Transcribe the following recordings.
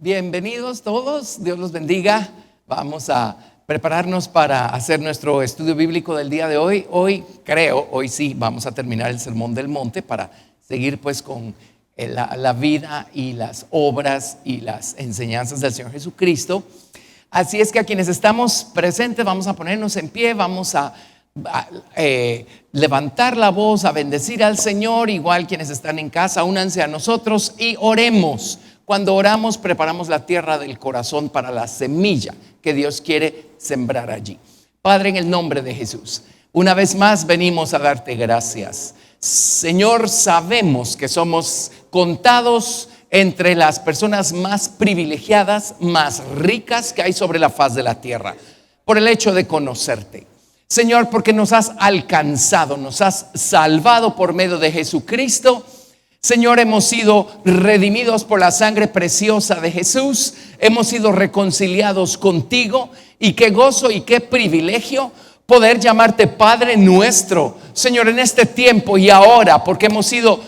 Bienvenidos todos, Dios los bendiga. Vamos a prepararnos para hacer nuestro estudio bíblico del día de hoy. Hoy sí, vamos a terminar el Sermón del Monte para seguir pues con la vida y las obras y las enseñanzas del Señor Jesucristo. Así es que a quienes estamos presentes vamos a ponernos en pie, vamos a levantar la voz, a bendecir al Señor. Igual quienes están en casa, únanse a nosotros y oremos. Cuando oramos, preparamos la tierra del corazón para la semilla que Dios quiere sembrar allí. Padre, en el nombre de Jesús, una vez más venimos a darte gracias. Señor, sabemos que somos contados entre las personas más privilegiadas, más ricas que hay sobre la faz de la tierra, por el hecho de conocerte. Señor, porque nos has alcanzado, nos has salvado por medio de Jesucristo. Señor, hemos sido redimidos por la sangre preciosa de Jesús, hemos sido reconciliados contigo, y qué gozo y qué privilegio poder llamarte Padre nuestro, Señor, en este tiempo y ahora, porque hemos sido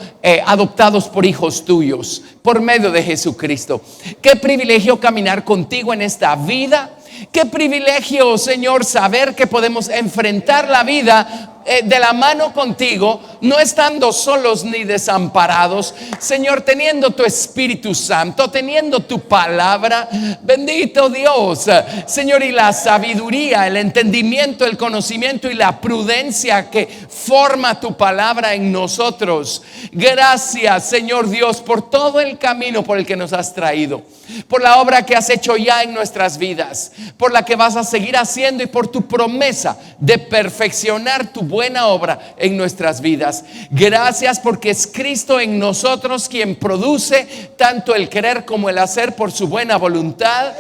adoptados por hijos tuyos por medio de Jesucristo. Qué privilegio caminar contigo en esta vida. Qué privilegio, Señor, saber que podemos enfrentar la vida de la mano contigo, no estando solos ni desamparados, Señor, teniendo tu Espíritu Santo, teniendo tu palabra. Bendito Dios, Señor, y la sabiduría, el entendimiento, el conocimiento y la prudencia que forma tu palabra en nosotros. Gracias, Señor Dios, por todo el camino por el que nos has traído, por la obra que has hecho ya en nuestras vidas, por la que vas a seguir haciendo y por tu promesa de perfeccionar tu buena obra en nuestras vidas. Gracias porque es Cristo en nosotros quien produce tanto el querer como el hacer por su buena voluntad.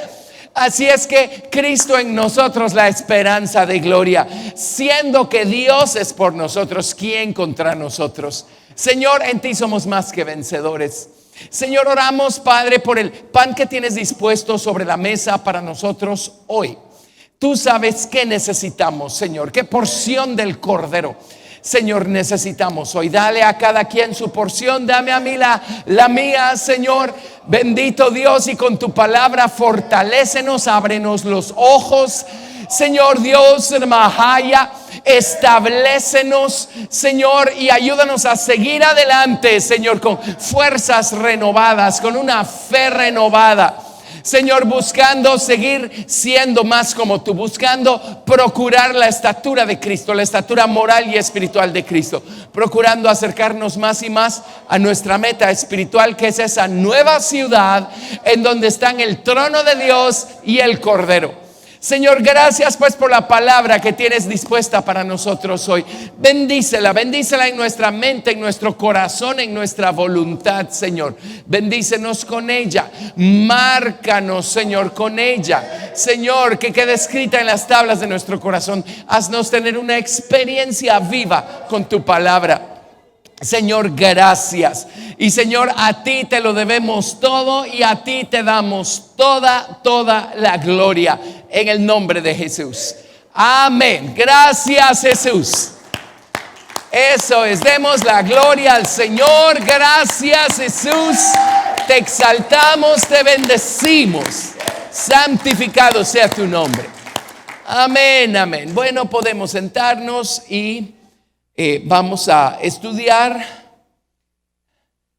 Así es que Cristo en nosotros, la esperanza de gloria. Siendo que Dios es por nosotros, ¿quién contra nosotros? Señor, en ti somos más que vencedores. Señor, oramos, Padre, por el pan que tienes dispuesto sobre la mesa para nosotros hoy. Tú sabes qué necesitamos, Señor, qué porción del cordero, Señor, necesitamos hoy. Dale a cada quien su porción, dame a mí la mía, Señor. Bendito Dios, y con tu palabra fortalécenos, ábrenos los ojos, Señor Dios, Mahaya, establécenos, Señor, y ayúdanos a seguir adelante, Señor, con fuerzas renovadas, con una fe renovada. Señor, buscando seguir siendo más como tú, buscando procurar la estatura de Cristo, la estatura moral y espiritual de Cristo, procurando acercarnos más y más a nuestra meta espiritual, que es esa nueva ciudad en donde están el trono de Dios y el Cordero. Señor, gracias pues por la palabra que tienes dispuesta para nosotros hoy. Bendícela en nuestra mente, en nuestro corazón, en nuestra voluntad, Señor. Bendícenos con ella, márcanos, Señor, con ella, Señor, que quede escrita en las tablas de nuestro corazón. Haznos tener una experiencia viva con tu palabra. Señor, gracias. Y Señor, a ti te lo debemos todo y a ti te damos toda la gloria en el nombre de Jesús. Amén. Gracias, Jesús. Eso es, demos la gloria al Señor. Gracias, Jesús. Te exaltamos, te bendecimos. Santificado sea tu nombre. Amén, amén. Bueno, podemos sentarnos y vamos a estudiar.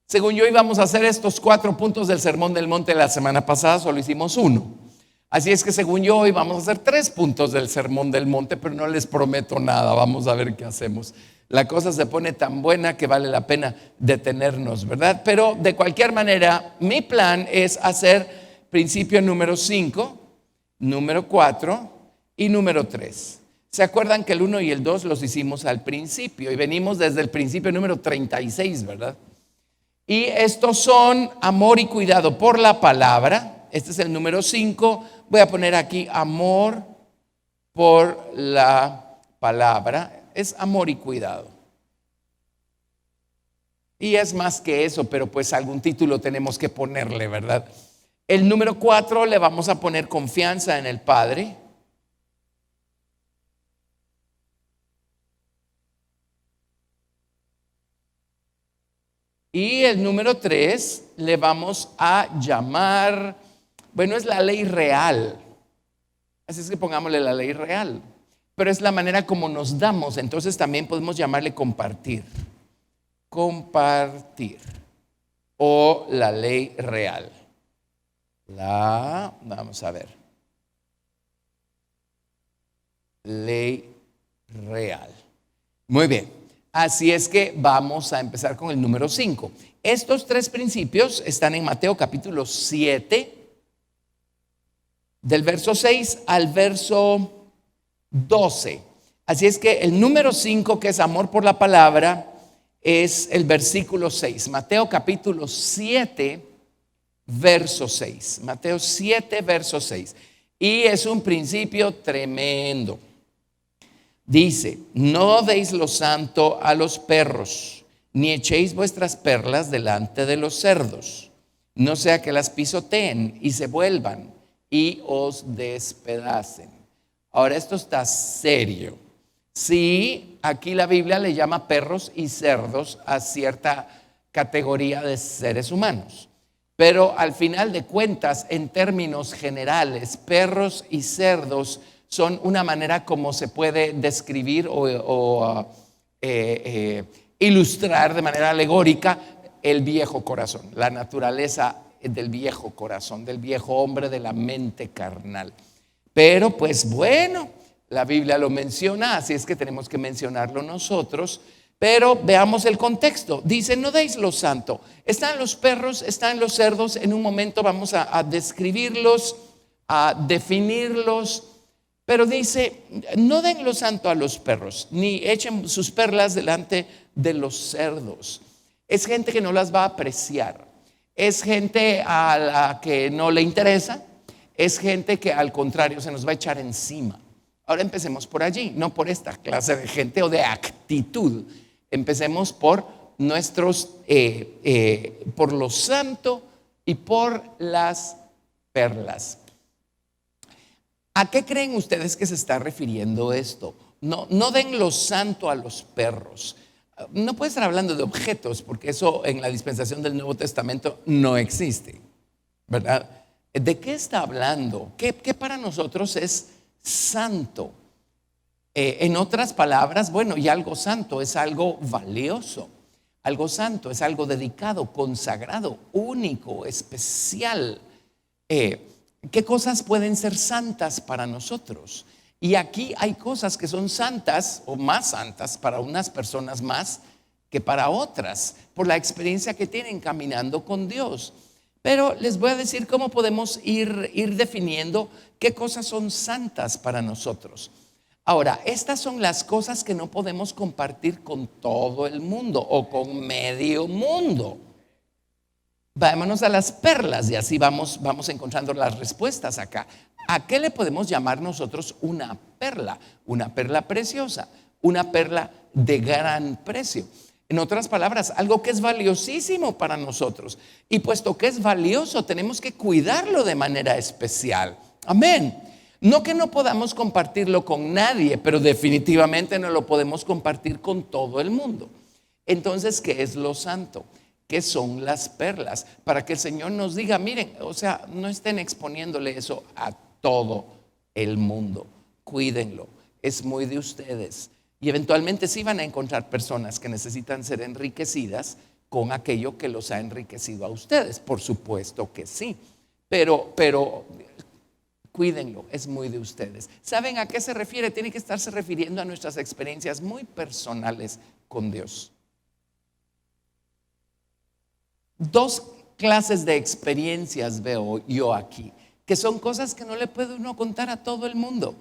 Según yo íbamos a hacer estos 4 puntos del Sermón del Monte. La semana pasada solo hicimos 1. Así es que según yo hoy vamos a hacer 3 puntos del Sermón del Monte, pero no les prometo nada. Vamos a ver qué hacemos. La cosa se pone tan buena que vale la pena detenernos, ¿verdad? Pero de cualquier manera, mi plan es hacer principio número 5, número 4 y número 3. ¿Se acuerdan que el 1 y el 2 los hicimos al principio? Y venimos desde el principio número 36, ¿verdad? Y estos son amor y cuidado por la palabra. Este es el número 5. Voy a poner aquí amor por la palabra. Es amor y cuidado. Y es más que eso, pero pues algún título tenemos que ponerle, ¿verdad? El número 4 le vamos a poner confianza en el Padre. Y el número 3 le vamos a llamar Bueno, es la ley real. Así es que pongámosle la ley real. Pero es la manera como nos damos. Entonces también podemos llamarle compartir. Compartir. O la ley real. Vamos a ver. Ley real. Muy bien. Así es que vamos a empezar con el número 5. Estos 3 principios están en Mateo capítulo 7, del verso 6 al verso 12. Así es que el número 5, que es amor por la palabra, es el versículo 6. Mateo capítulo 7, verso 6. Mateo 7, verso 6. Y es un principio tremendo. Dice: no deis lo santo a los perros, ni echéis vuestras perlas delante de los cerdos, no sea que las pisoteen y se vuelvan y os despedacen. Ahora esto está serio. Sí, aquí la Biblia le llama perros y cerdos a cierta categoría de seres humanos, pero al final de cuentas, en términos generales, perros y cerdos son una manera como se puede describir o ilustrar de manera alegórica el viejo corazón, la naturaleza del viejo corazón, del viejo hombre, de la mente carnal. Pero pues bueno, la Biblia lo menciona, así es que tenemos que mencionarlo nosotros. Pero veamos el contexto. Dice: no deis lo santo. Están los perros, están los cerdos. En un momento vamos a describirlos, a definirlos. Pero dice: no den lo santo a los perros, ni echen sus perlas delante de los cerdos. Es gente que no las va a apreciar. Es gente a la que no le interesa. Es gente que al contrario se nos va a echar encima. Ahora empecemos por allí, no por esta clase de gente o de actitud. Empecemos por por lo santo y por las perlas. ¿A qué creen ustedes que se está refiriendo esto? No den lo santo a los perros. No puede estar hablando de objetos, porque eso en la dispensación del Nuevo Testamento no existe, ¿verdad? ¿De qué está hablando? ¿Qué para nosotros es santo? En otras palabras, bueno, y algo santo es algo valioso. Algo santo es algo dedicado, consagrado, único, especial. ¿Qué cosas pueden ser santas para nosotros? Y aquí hay cosas que son santas o más santas para unas personas más que para otras, por la experiencia que tienen caminando con Dios. Pero les voy a decir cómo podemos ir definiendo qué cosas son santas para nosotros. Ahora, estas son las cosas que no podemos compartir con todo el mundo o con medio mundo. Vámonos a las perlas y así vamos encontrando las respuestas acá. ¿A qué le podemos llamar nosotros una perla? Una perla preciosa, una perla de gran precio. En otras palabras, algo que es valiosísimo para nosotros. Y puesto que es valioso, tenemos que cuidarlo de manera especial. Amén. No que no podamos compartirlo con nadie, pero definitivamente no lo podemos compartir con todo el mundo. Entonces, ¿qué es lo santo? ¿Qué son las perlas? Para que el Señor nos diga: miren, o sea, no estén exponiéndole eso a todo el mundo. Cuídenlo, es muy de ustedes. Y eventualmente sí van a encontrar personas que necesitan ser enriquecidas con aquello que los ha enriquecido a ustedes. Por supuesto que sí, pero cuídenlo, es muy de ustedes. ¿Saben a qué se refiere? Tiene que estarse refiriendo a nuestras experiencias muy personales con Dios. 2 clases de experiencias veo yo aquí, que son cosas que no le puede uno contar a todo el mundo.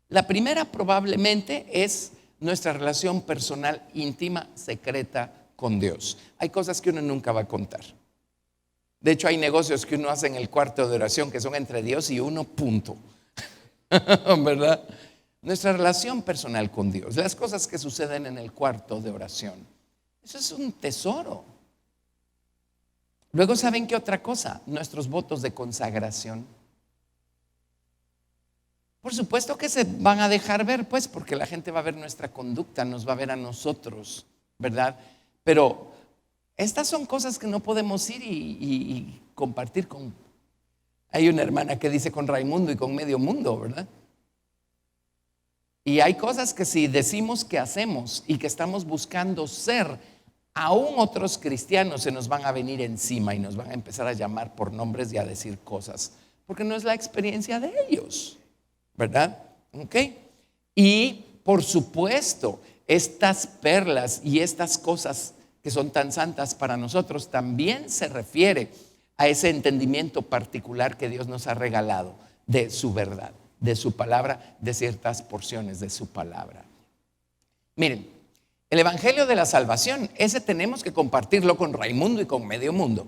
La primera probablemente es nuestra relación personal, íntima, secreta con Dios. Hay cosas que uno nunca va a contar. De hecho, hay negocios que uno hace en el cuarto de oración que son entre Dios y uno, punto. ¿Verdad? Nuestra relación personal con Dios, las cosas que suceden en el cuarto de oración, eso es un tesoro. Luego, ¿saben qué otra cosa? Nuestros votos de consagración. Por supuesto que se van a dejar ver, pues, porque la gente va a ver nuestra conducta, nos va a ver a nosotros, ¿verdad? Pero estas son cosas que no podemos ir y compartir con Hay una hermana que dice con Raimundo y con medio mundo, ¿verdad? Y hay cosas que si decimos que hacemos y que estamos buscando ser, aún otros cristianos se nos van a venir encima y nos van a empezar a llamar por nombres y a decir cosas, porque no es la experiencia de ellos, ¿verdad? ¿Ok? Y por supuesto, estas perlas y estas cosas que son tan santas para nosotros también se refiere a ese entendimiento particular que Dios nos ha regalado de su verdad, de su palabra, de ciertas porciones de su palabra. Miren, el evangelio de la salvación, ese tenemos que compartirlo con Raimundo y con medio mundo.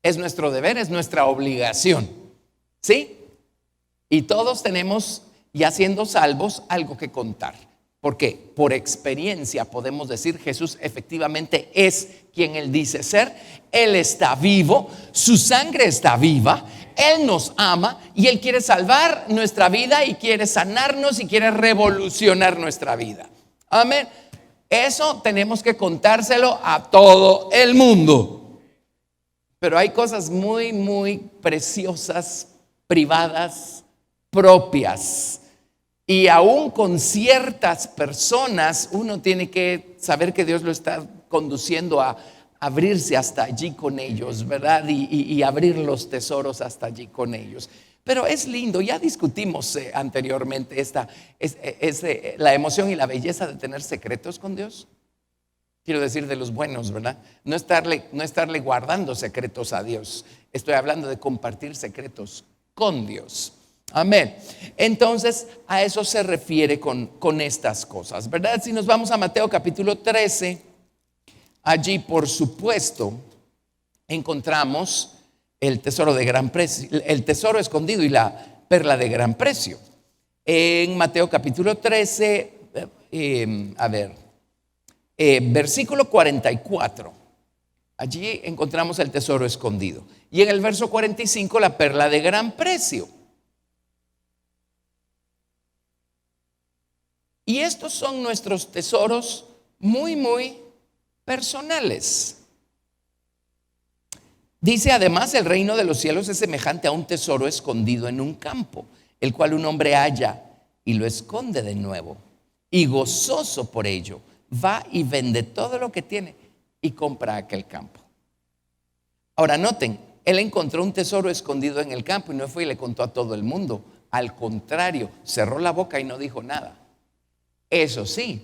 Es nuestro deber, es nuestra obligación, ¿sí? Y todos tenemos, ya siendo salvos, algo que contar. ¿Por qué? Por experiencia podemos decir Jesús efectivamente es quien Él dice ser. Él está vivo, su sangre está viva, Él nos ama y Él quiere salvar nuestra vida y quiere sanarnos y quiere revolucionar nuestra vida. Amén. Eso tenemos que contárselo a todo el mundo. Pero hay cosas muy, muy preciosas, privadas, propias. Y aún con ciertas personas uno tiene que saber que Dios lo está conduciendo a abrirse hasta allí con ellos, ¿verdad? Y abrir los tesoros hasta allí con ellos. Pero es lindo, ya discutimos anteriormente la emoción y la belleza de tener secretos con Dios. Quiero decir de los buenos, ¿verdad? No estarle guardando secretos a Dios. Estoy hablando de compartir secretos con Dios. Amén. Entonces a eso se refiere con estas cosas, ¿verdad? Si nos vamos a Mateo capítulo 13, allí por supuesto encontramos el tesoro de gran precio, el tesoro escondido y la perla de gran precio. En Mateo capítulo 13, versículo 44. Allí encontramos el tesoro escondido. Y en el verso 45 la perla de gran precio. Y estos son nuestros tesoros muy, muy personales. Dice además, el reino de los cielos es semejante a un tesoro escondido en un campo, el cual un hombre halla y lo esconde de nuevo. Y gozoso por ello, va y vende todo lo que tiene y compra aquel campo. Ahora noten, él encontró un tesoro escondido en el campo y no fue y le contó a todo el mundo. Al contrario, cerró la boca y no dijo nada. Eso sí,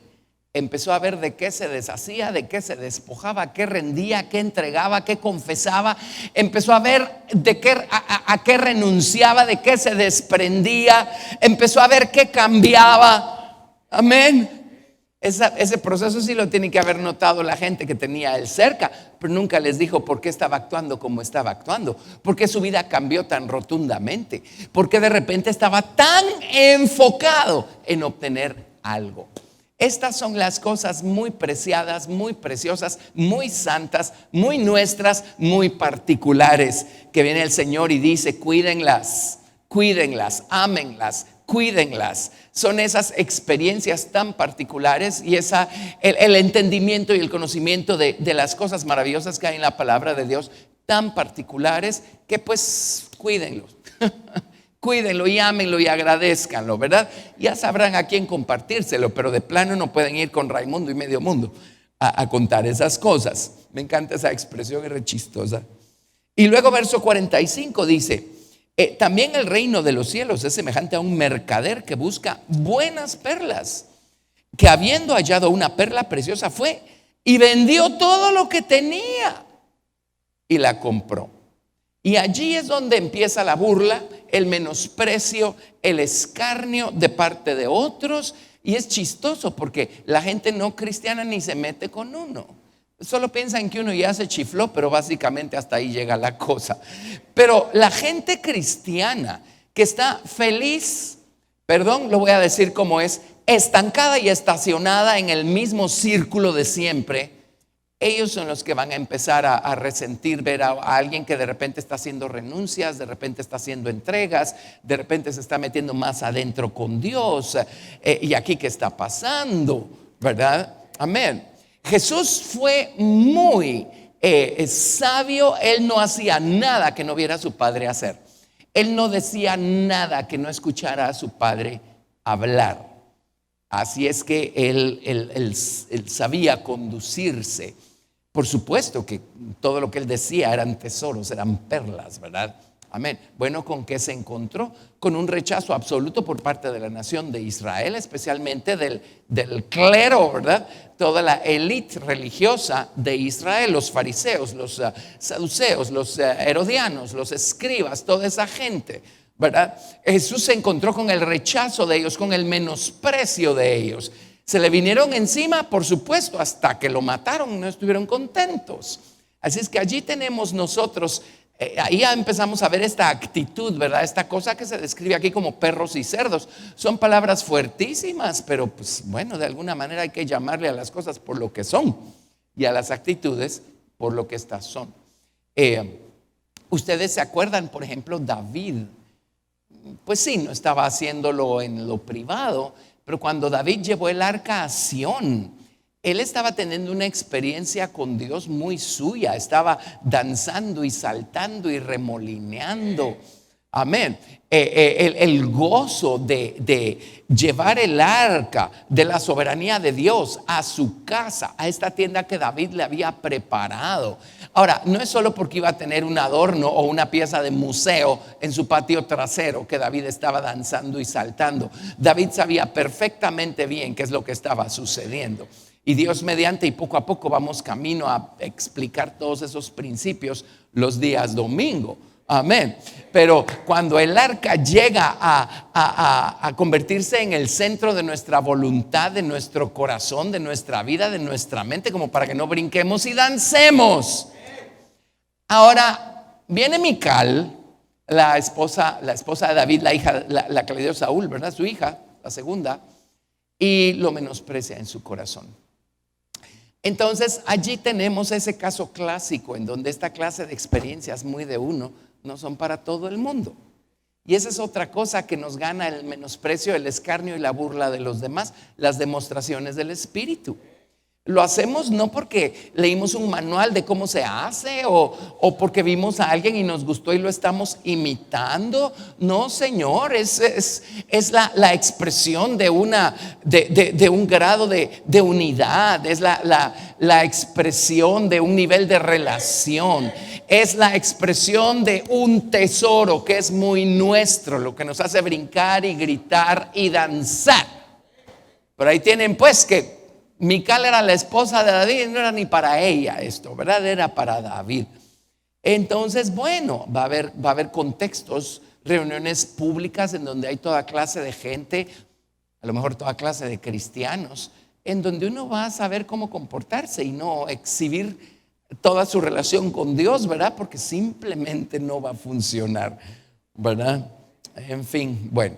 empezó a ver de qué se deshacía, de qué se despojaba, qué rendía, qué entregaba, qué confesaba. Empezó a ver a qué renunciaba, de qué se desprendía. Empezó a ver qué cambiaba. Amén. Ese proceso sí lo tiene que haber notado la gente que tenía a él cerca, pero nunca les dijo por qué estaba actuando como estaba actuando, por qué su vida cambió tan rotundamente, por qué de repente estaba tan enfocado en obtener algo. Estas son las cosas muy preciadas, muy preciosas, muy santas, muy nuestras, muy particulares, que viene el Señor y dice: cuídenlas, cuídenlas, ámenlas, cuídenlas. Son esas experiencias tan particulares y el entendimiento y el conocimiento de las cosas maravillosas que hay en la palabra de Dios, tan particulares, que pues cuídenlo. Cuídenlo y ámenlo y agradezcanlo, ¿verdad? Ya sabrán a quién compartírselo, pero de plano no pueden ir con Raimundo y medio mundo a contar esas cosas. Me encanta esa expresión, es re chistosa. Y luego verso 45 dice: también el reino de los cielos es semejante a un mercader que busca buenas perlas, que habiendo hallado una perla preciosa fue y vendió todo lo que tenía y la compró. Y allí es donde empieza la burla, el menosprecio, el escarnio de parte de otros. Y es chistoso porque la gente no cristiana ni se mete con uno. Solo piensan que uno ya se chifló, pero básicamente hasta ahí llega la cosa. Pero la gente cristiana que está feliz, lo voy a decir como es, estancada y estacionada en el mismo círculo de siempre, ellos son los que van a empezar a resentir ver a alguien que de repente está haciendo renuncias, de repente está haciendo entregas, de repente se está metiendo más adentro con Dios. Y aquí, ¿qué está pasando? ¿Verdad? Amén. Jesús fue muy sabio. Él no hacía nada que no viera a su Padre hacer. Él no decía nada que no escuchara a su padre hablar. Así es que él sabía conducirse. Por supuesto que todo lo que él decía eran tesoros, eran perlas, ¿verdad? Amén. Bueno, ¿con qué se encontró? Con un rechazo absoluto por parte de la nación de Israel, especialmente del clero, ¿verdad? Toda la élite religiosa de Israel, los fariseos, los saduceos, los herodianos, los escribas, toda esa gente, ¿verdad? Jesús se encontró con el rechazo de ellos, con el menosprecio de ellos. Se le vinieron encima, por supuesto, hasta que lo mataron, no estuvieron contentos. Así es que allí tenemos nosotros, ahí ya empezamos a ver esta actitud, ¿verdad? Esta cosa que se describe aquí como perros y cerdos. Son palabras fuertísimas, pero pues bueno, de alguna manera hay que llamarle a las cosas por lo que son y a las actitudes por lo que estas son. Ustedes se acuerdan, por ejemplo, David. Pues sí, no estaba haciéndolo en lo privado, pero cuando David llevó el arca a Sión, él estaba teniendo una experiencia con Dios muy suya. Estaba danzando y saltando y remolineando. Amén. El gozo de llevar el arca de la soberanía de Dios a su casa, a esta tienda que David le había preparado. Ahora, no es solo porque iba a tener un adorno o una pieza de museo en su patio trasero que David estaba danzando y saltando. David sabía perfectamente bien qué es lo que estaba sucediendo. Y Dios mediante, y poco a poco vamos camino a explicar todos esos principios los días domingo. Amén. Pero cuando el arca llega a convertirse en el centro de nuestra voluntad, de nuestro corazón, de nuestra vida, de nuestra mente, como para que no brinquemos y dancemos. Ahora viene Mical, la esposa de David, la hija, la que le dio Saúl, ¿verdad? Su hija, la segunda, y lo menosprecia en su corazón. Entonces allí tenemos ese caso clásico en donde esta clase de experiencias muy de uno no son para todo el mundo. Y esa es otra cosa que nos gana el menosprecio, el escarnio y la burla de los demás, las demostraciones del Espíritu. Lo hacemos no porque leímos un manual de cómo se hace o porque vimos a alguien y nos gustó y lo estamos imitando. No, Señor, es la expresión de un grado de unidad. Es la expresión de un nivel de relación. Es la expresión de un tesoro que es muy nuestro, lo que nos hace brincar y gritar y danzar. Pero ahí tienen pues que Mical era la esposa de David, no era ni para ella esto, ¿verdad? Era para David. Entonces, bueno, va a haber contextos, reuniones públicas en donde hay toda clase de gente, a lo mejor toda clase de cristianos, en donde uno va a saber cómo comportarse y no exhibir toda su relación con Dios, ¿verdad? Porque simplemente no va a funcionar, ¿verdad? En fin, bueno.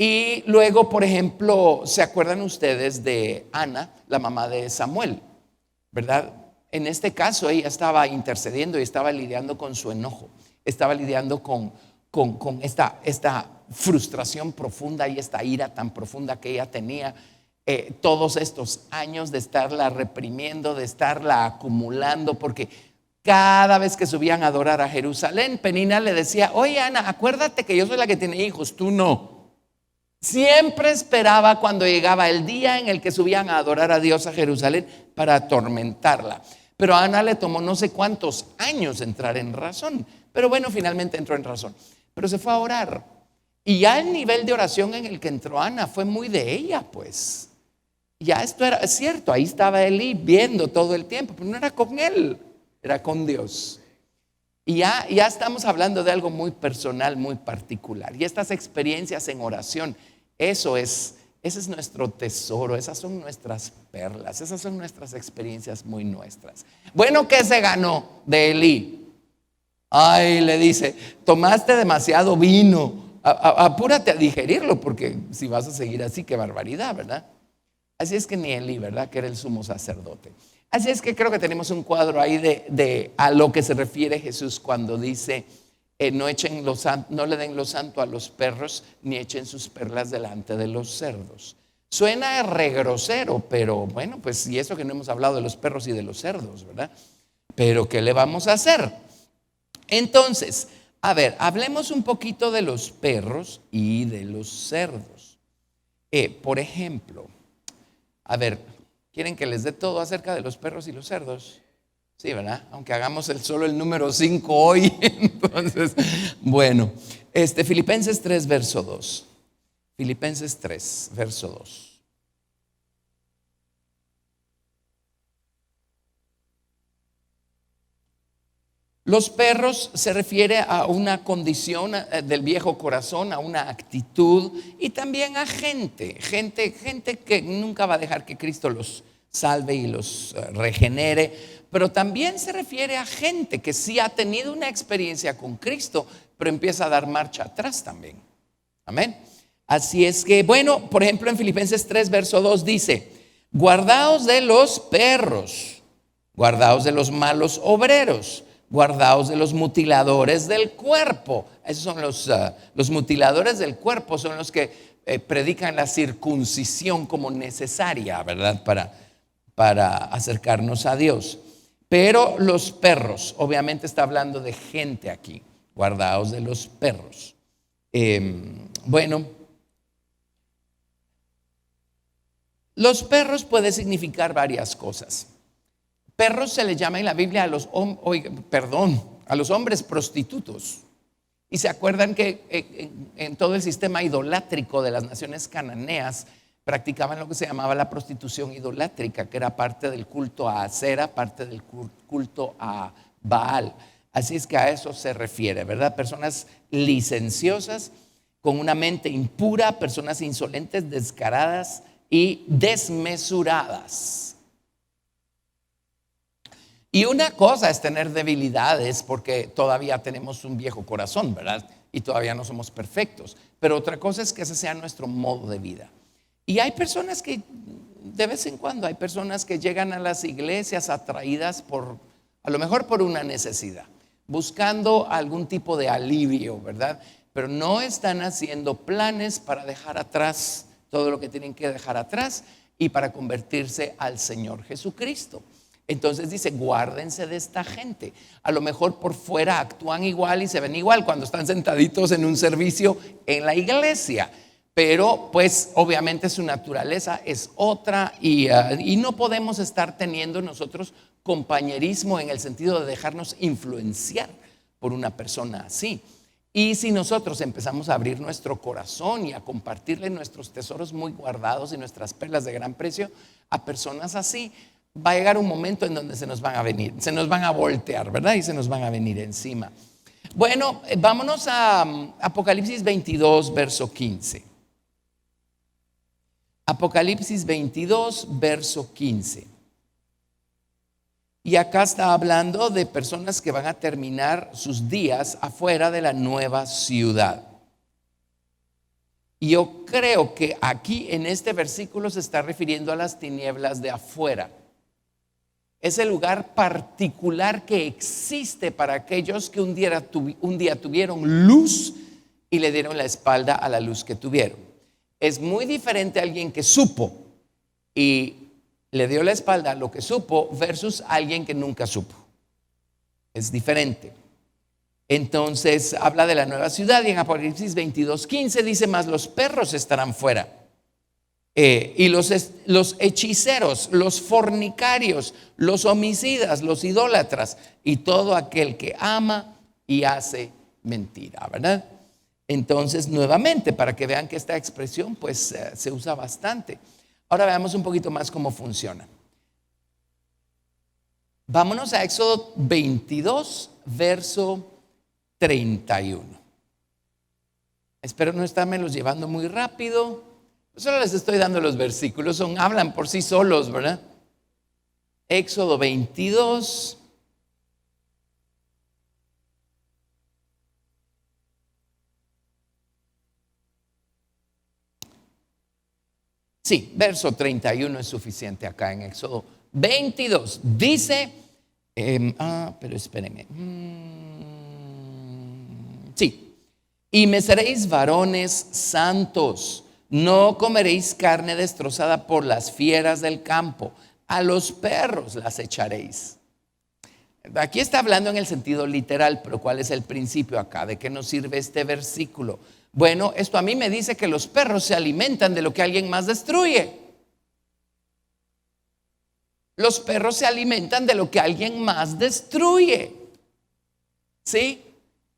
Y luego, por ejemplo, ¿se acuerdan ustedes de Ana, la mamá de Samuel? ¿Verdad? En este caso ella estaba intercediendo y estaba lidiando con su enojo. Estaba lidiando con esta frustración profunda y esta ira tan profunda que ella tenía. Todos estos años de estarla reprimiendo, de estarla acumulando, porque cada vez que subían a adorar a Jerusalén, Penina le decía: oye, Ana, acuérdate que yo soy la que tiene hijos, tú no. Siempre esperaba cuando llegaba el día en el que subían a adorar a Dios a Jerusalén para atormentarla. Pero a Ana le tomó no sé cuántos años entrar en razón. Pero bueno, finalmente entró en razón. Pero se fue a orar. Y ya el nivel de oración en el que entró Ana fue muy de ella, pues. Ya esto era cierto, ahí estaba Elí viendo todo el tiempo, pero no era con él, era con Dios. Y ya estamos hablando de algo muy personal, muy particular. Y estas experiencias en oración, ese es nuestro tesoro, esas son nuestras perlas, esas son nuestras experiencias muy nuestras. Bueno, ¿qué se ganó de Elí? Ay, le dice: tomaste demasiado vino, apúrate a digerirlo, porque si vas a seguir así, qué barbaridad, ¿verdad? Así es que ni Elí, ¿verdad? Que era el sumo sacerdote. Así es que creo que tenemos un cuadro ahí de a lo que se refiere Jesús cuando dice: no le den lo santo a los perros, ni echen sus perlas delante de los cerdos. Suena re grosero, pero bueno, pues y eso que no hemos hablado de los perros y de los cerdos, ¿verdad? Pero ¿qué le vamos a hacer? Entonces, A ver, hablemos un poquito de los perros y de los cerdos. Por ejemplo, a ver, ¿quieren que les dé todo acerca de los perros y los cerdos? Sí, ¿verdad? Aunque hagamos solo el número 5 hoy. Entonces, bueno, Filipenses 3, verso 2. Filipenses 3, verso 2. Los perros se refiere a una condición del viejo corazón, a una actitud y también a gente que nunca va a dejar que Cristo los salve y los regenere, pero también se refiere a gente que sí ha tenido una experiencia con Cristo, pero empieza a dar marcha atrás también. Amén. Así es que, bueno, por ejemplo en Filipenses 3, verso 2 dice: guardaos de los perros, guardaos de los malos obreros, guardaos de los mutiladores del cuerpo. Esos son los mutiladores del cuerpo, son los que predican la circuncisión como necesaria, ¿verdad? Para acercarnos a Dios. Pero los perros, obviamente está hablando de gente aquí. Guardaos de los perros. Bueno, los perros pueden significar varias cosas. Perros se le llama en la Biblia a los hombres prostitutos. Y se acuerdan que en todo el sistema idolátrico de las naciones cananeas practicaban lo que se llamaba la prostitución idolátrica, que era parte del culto a Acera, parte del culto a Baal. Así es que a eso se refiere, ¿verdad? Personas licenciosas, con una mente impura, personas insolentes, descaradas y desmesuradas. Y una cosa es tener debilidades, porque todavía tenemos un viejo corazón, ¿verdad? Y todavía no somos perfectos. Pero otra cosa es que ese sea nuestro modo de vida. Y hay personas que, de vez en cuando, hay personas que llegan a las iglesias atraídas a lo mejor por una necesidad, buscando algún tipo de alivio, ¿verdad? Pero no están haciendo planes para dejar atrás todo lo que tienen que dejar atrás y para convertirse al Señor Jesucristo. Entonces dice: guárdense de esta gente. A lo mejor por fuera actúan igual y se ven igual cuando están sentaditos en un servicio en la iglesia, pero pues obviamente su naturaleza es otra y no podemos estar teniendo nosotros compañerismo en el sentido de dejarnos influenciar por una persona así. Y si nosotros empezamos a abrir nuestro corazón y a compartirle nuestros tesoros muy guardados y nuestras perlas de gran precio a personas así, va a llegar un momento en donde se nos van a voltear, ¿verdad? Y se nos van a venir encima. Bueno, vámonos a Apocalipsis 22, verso 15. Apocalipsis 22, verso 15. Y acá está hablando de personas que van a terminar sus días afuera de la nueva ciudad. Y yo creo que aquí en este versículo se está refiriendo a las tinieblas de afuera. Es el lugar particular que existe para aquellos que un día tuvieron luz y le dieron la espalda a la luz que tuvieron. Es muy diferente a alguien que supo y le dio la espalda a lo que supo versus alguien que nunca supo. Es diferente. Entonces habla de la nueva ciudad y en Apocalipsis 22:15 dice: más los perros estarán fuera. Y los hechiceros, los fornicarios, los homicidas, los idólatras y todo aquel que ama y hace mentira, ¿verdad? Entonces, nuevamente, para que vean que esta expresión pues se usa bastante. Ahora veamos un poquito más cómo funciona. Vámonos a Éxodo 22, verso 31. Espero no estármelos llevando muy rápido. Solo les estoy dando los versículos, hablan por sí solos, ¿verdad? Éxodo 22. Sí, verso 31 es suficiente acá en Éxodo 22. Dice, pero espérenme. Sí, y me seréis varones santos. No comeréis carne destrozada por las fieras del campo. A los perros las echaréis. Aquí está hablando en el sentido literal, pero ¿cuál es el principio acá? ¿De qué nos sirve este versículo? Bueno, esto a mí me dice que los perros se alimentan de lo que alguien más destruye. Los perros se alimentan de lo que alguien más destruye. ¿Sí?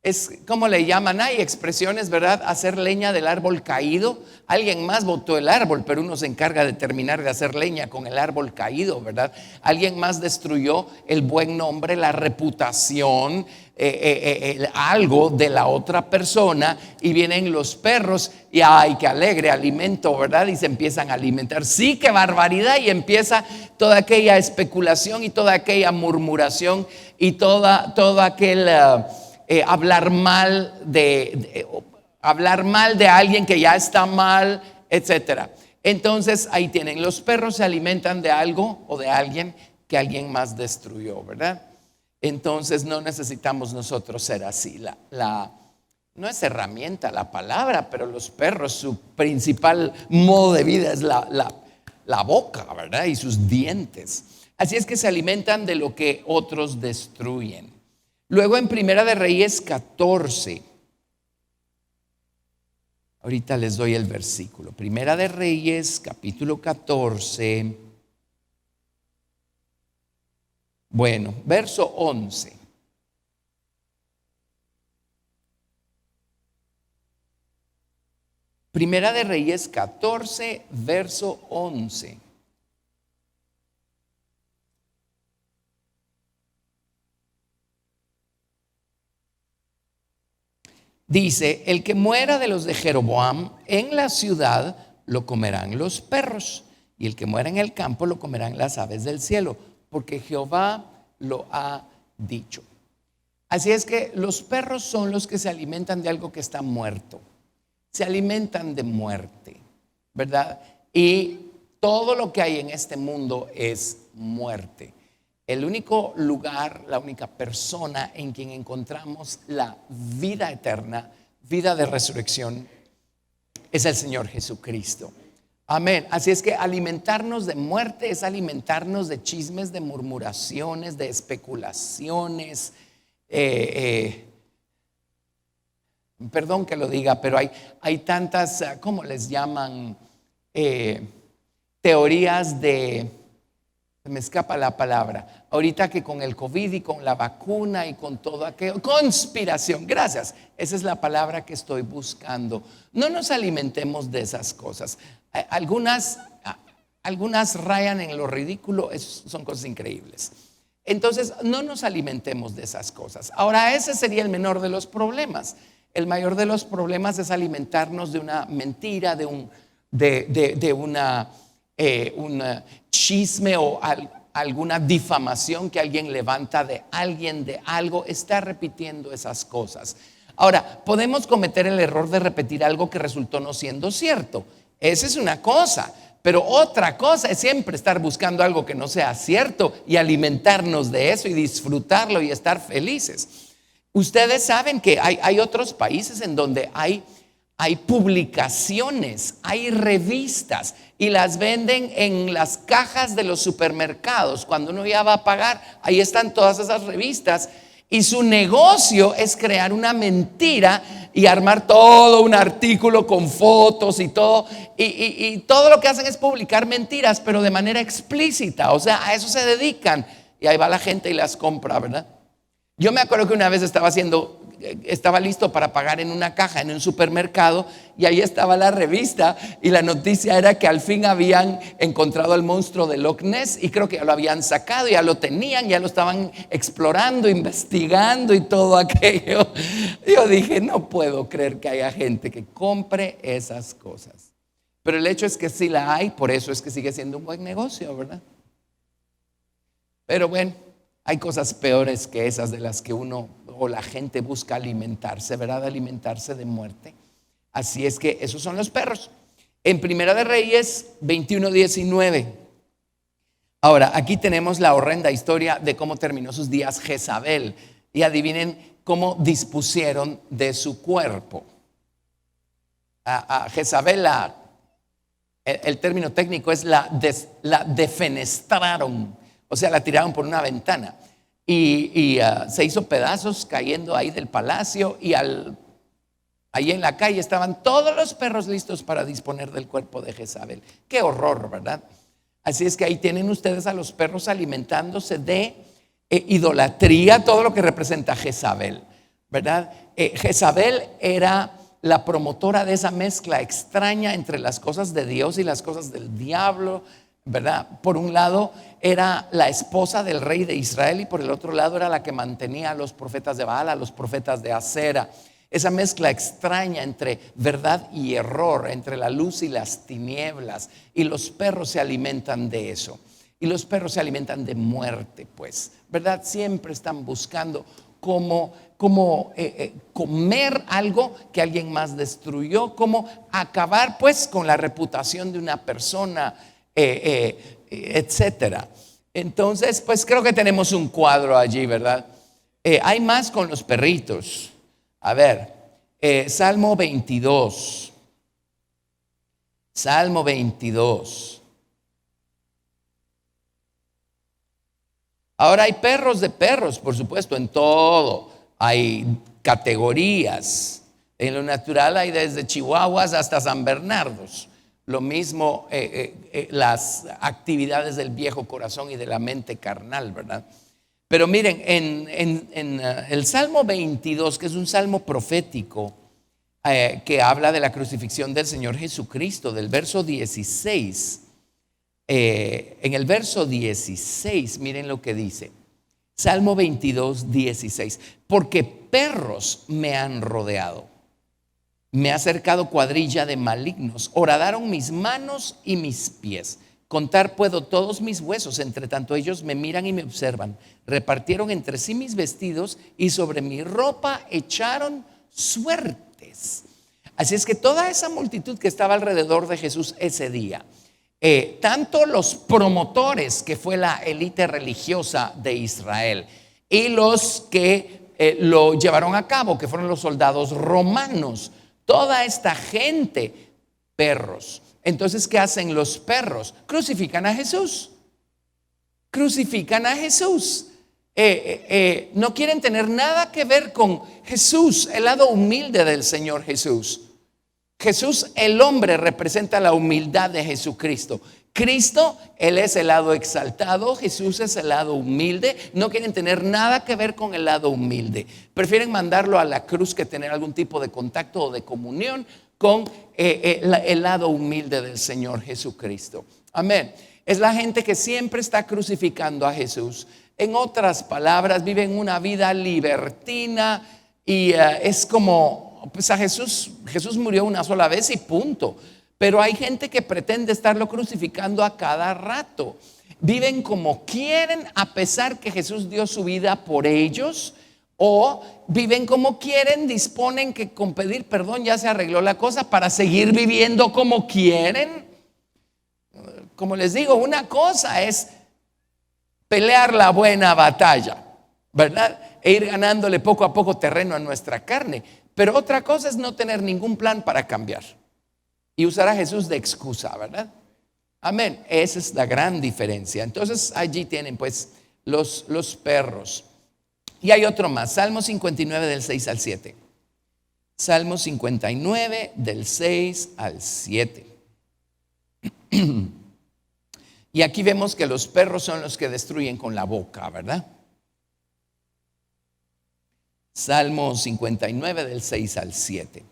Es como le llaman, hay expresiones, ¿verdad? Hacer leña del árbol caído. Alguien más botó el árbol, pero uno se encarga de terminar de hacer leña con el árbol caído, ¿verdad? Alguien más destruyó el buen nombre, la reputación, algo de la otra persona, y vienen los perros y ¡ay, qué alegre alimento!, ¿verdad? Y se empiezan a alimentar. Sí, qué barbaridad, y empieza toda aquella especulación y toda aquella murmuración y todo aquel hablar mal de alguien que ya está mal, etcétera. Entonces ahí tienen, los perros se alimentan de algo o de alguien que alguien más destruyó, ¿verdad? Entonces no necesitamos nosotros ser así. No es herramienta la palabra, pero los perros, su principal modo de vida es la boca, ¿verdad? Y sus dientes. Así es que se alimentan de lo que otros destruyen. Luego en Primera de Reyes 14, ahorita les doy el versículo. Primera de Reyes, capítulo 14, bueno, verso 11. Primera de Reyes 14, verso 11. Dice, el que muera de los de Jeroboam en la ciudad lo comerán los perros, y el que muera en el campo lo comerán las aves del cielo, porque Jehová lo ha dicho. Así es que los perros son los que se alimentan de algo que está muerto, se alimentan de muerte, ¿verdad? Y todo lo que hay en este mundo es muerte. El único lugar, la única persona en quien encontramos la vida eterna, vida de resurrección, es el Señor Jesucristo. Amén. Así es que alimentarnos de muerte es alimentarnos de chismes, de murmuraciones, de especulaciones. Perdón que lo diga, pero hay tantas, ¿cómo les llaman? Teorías de... me escapa la palabra. Ahorita que con el COVID y con la vacuna y con todo aquello, conspiración, gracias, esa es la palabra que estoy buscando. No nos alimentemos de esas cosas. Algunas rayan en lo ridículo, son cosas increíbles. Entonces no nos alimentemos de esas cosas. Ahora, ese sería el menor de los problemas. El mayor de los problemas es alimentarnos de una mentira, de un chisme o alguna difamación que alguien levanta de alguien, de algo. Está repitiendo esas cosas. Ahora, podemos cometer el error de repetir algo que resultó no siendo cierto. Esa es una cosa, pero otra cosa es siempre estar buscando algo que no sea cierto y alimentarnos de eso y disfrutarlo y estar felices. Ustedes saben que hay otros países en donde hay publicaciones, hay revistas y las venden en las cajas de los supermercados. Cuando uno ya va a pagar, ahí están todas esas revistas y su negocio es crear una mentira y armar todo un artículo con fotos y todo. Y todo lo que hacen es publicar mentiras, pero de manera explícita. O sea, a eso se dedican y ahí va la gente y las compra, ¿verdad? Yo me acuerdo que una vez estaba listo para pagar en una caja en un supermercado y ahí estaba la revista y la noticia era que al fin habían encontrado al monstruo de Loch Ness y creo que ya lo habían sacado, ya lo tenían, ya lo estaban explorando, investigando y todo aquello. Yo dije, no puedo creer que haya gente que compre esas cosas, pero el hecho es que sí la hay, por eso es que sigue siendo un buen negocio, ¿verdad? Pero bueno, hay cosas peores que esas de las que uno o la gente busca alimentarse, ¿verdad? Alimentarse de muerte. Así es que esos son los perros. En Primera de Reyes 21:19. Ahora, aquí tenemos la horrenda historia de cómo terminó sus días Jezabel. Y adivinen cómo dispusieron de su cuerpo. A Jezabel, el término técnico es la defenestraron. O sea, la tiraron por una ventana. y se hizo pedazos cayendo ahí del palacio, y ahí en la calle estaban todos los perros listos para disponer del cuerpo de Jezabel. Qué horror, ¿verdad? Así es que ahí tienen ustedes a los perros alimentándose de idolatría, todo lo que representa Jezabel, ¿verdad? Jezabel era la promotora de esa mezcla extraña entre las cosas de Dios y las cosas del diablo, ¿verdad? Por un lado era la esposa del rey de Israel, y por el otro lado era la que mantenía a los profetas de Baal, a los profetas de Acera. Esa mezcla extraña entre verdad y error, entre la luz y las tinieblas. Y los perros se alimentan de eso. Y los perros se alimentan de muerte, pues, ¿verdad? Siempre están buscando cómo comer algo que alguien más destruyó, cómo acabar, pues, con la reputación de una persona, etcétera. Entonces, pues creo que tenemos un cuadro allí, ¿verdad? Hay más con los perritos. A ver, Salmo 22. Salmo 22. Ahora hay perros de perros, por supuesto, en todo. Hay categorías. En lo natural hay desde chihuahuas hasta San Bernardos. Lo mismo las actividades del viejo corazón y de la mente carnal, ¿verdad? Pero miren, en el Salmo 22, que es un salmo profético, que habla de la crucifixión del Señor Jesucristo, del verso 16. En el verso 16, miren lo que dice. Salmo 22, 16. Porque perros me han rodeado, me ha cercado cuadrilla de malignos, horadaron mis manos y mis pies. Contar puedo todos mis huesos, entre tanto ellos me miran y me observan. Repartieron entre sí mis vestidos y sobre mi ropa echaron suertes. Así es que toda esa multitud que estaba alrededor de Jesús ese día, tanto los promotores, que fue la élite religiosa de Israel, y los que lo llevaron a cabo, que fueron los soldados romanos, toda esta gente, perros. Entonces, ¿qué hacen los perros? Crucifican a Jesús. Crucifican a Jesús. No quieren tener nada que ver con Jesús, el lado humilde del Señor Jesús. Jesús, el hombre, representa la humildad de Jesucristo. Cristo, Él es el lado exaltado, Jesús es el lado humilde. No quieren tener nada que ver con el lado humilde. Prefieren mandarlo a la cruz que tener algún tipo de contacto o de comunión con el lado humilde del Señor Jesucristo. Amén. Es la gente que siempre está crucificando a Jesús. En otras palabras, viven una vida libertina y es como, pues a Jesús murió una sola vez y punto. Pero hay gente que pretende estarlo crucificando a cada rato. Viven como quieren a pesar que Jesús dio su vida por ellos, o viven como quieren, disponen que con pedir perdón ya se arregló la cosa para seguir viviendo como quieren. Como les digo, una cosa es pelear la buena batalla, ¿verdad? E ir ganándole poco a poco terreno a nuestra carne. Pero otra cosa es no tener ningún plan para cambiar y usar a Jesús de excusa, ¿verdad? Amén. Esa es la gran diferencia. Entonces allí tienen pues los perros. Y hay otro más, Salmo 59 del 6 al 7. Salmo 59 del 6 al 7. Y aquí vemos que los perros son los que destruyen con la boca, ¿verdad? Salmo 59 del 6 al 7.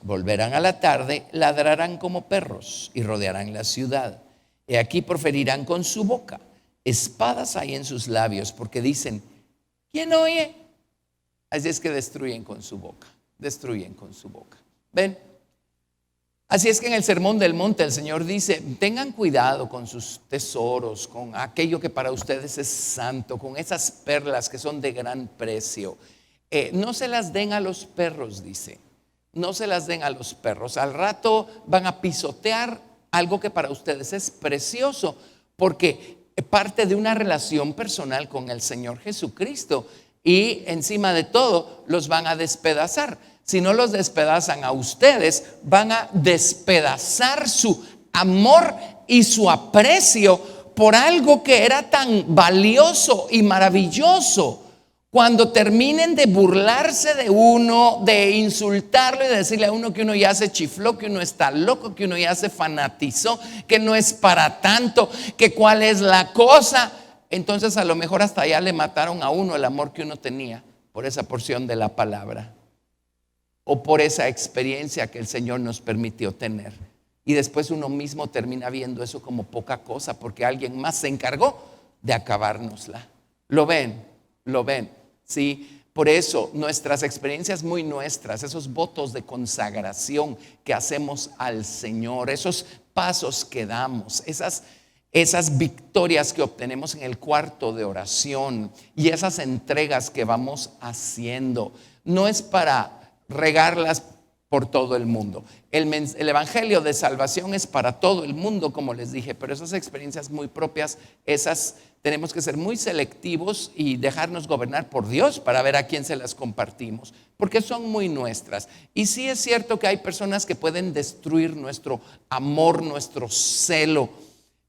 Volverán a la tarde, ladrarán como perros y rodearán la ciudad. Y aquí proferirán con su boca, espadas hay en sus labios, porque dicen, ¿quién oye? Así es que destruyen con su boca, destruyen con su boca. ¿Ven? Así es que en el Sermón del Monte el Señor dice, tengan cuidado con sus tesoros, con aquello que para ustedes es santo, con esas perlas que son de gran precio. No se las den a los perros, dice. No se las den a los perros. Al rato van a pisotear algo que para ustedes es precioso, porque parte de una relación personal con el Señor Jesucristo. Y encima de todo los van a despedazar. Si no los despedazan a ustedes, van a despedazar su amor y su aprecio por algo que era tan valioso y maravilloso. Cuando terminen de burlarse de uno, de insultarlo y de decirle a uno que uno ya se chifló, que uno está loco, que uno ya se fanatizó, que no es para tanto, que cuál es la cosa, entonces a lo mejor hasta allá le mataron a uno el amor que uno tenía por esa porción de la palabra o por esa experiencia que el Señor nos permitió tener. Y después uno mismo termina viendo eso como poca cosa porque alguien más se encargó de acabárnosla. ¿Lo ven? ¿Lo ven? Sí. Por eso nuestras experiencias muy nuestras, esos votos de consagración que hacemos al Señor, esos pasos que damos, esas victorias que obtenemos en el cuarto de oración y esas entregas que vamos haciendo, no es para regarlas por todo el mundo. El evangelio de salvación es para todo el mundo, como les dije, pero esas experiencias muy propias, esas tenemos que ser muy selectivos y dejarnos gobernar por Dios para ver a quién se las compartimos, porque son muy nuestras. Y sí es cierto que hay personas que pueden destruir nuestro amor, nuestro celo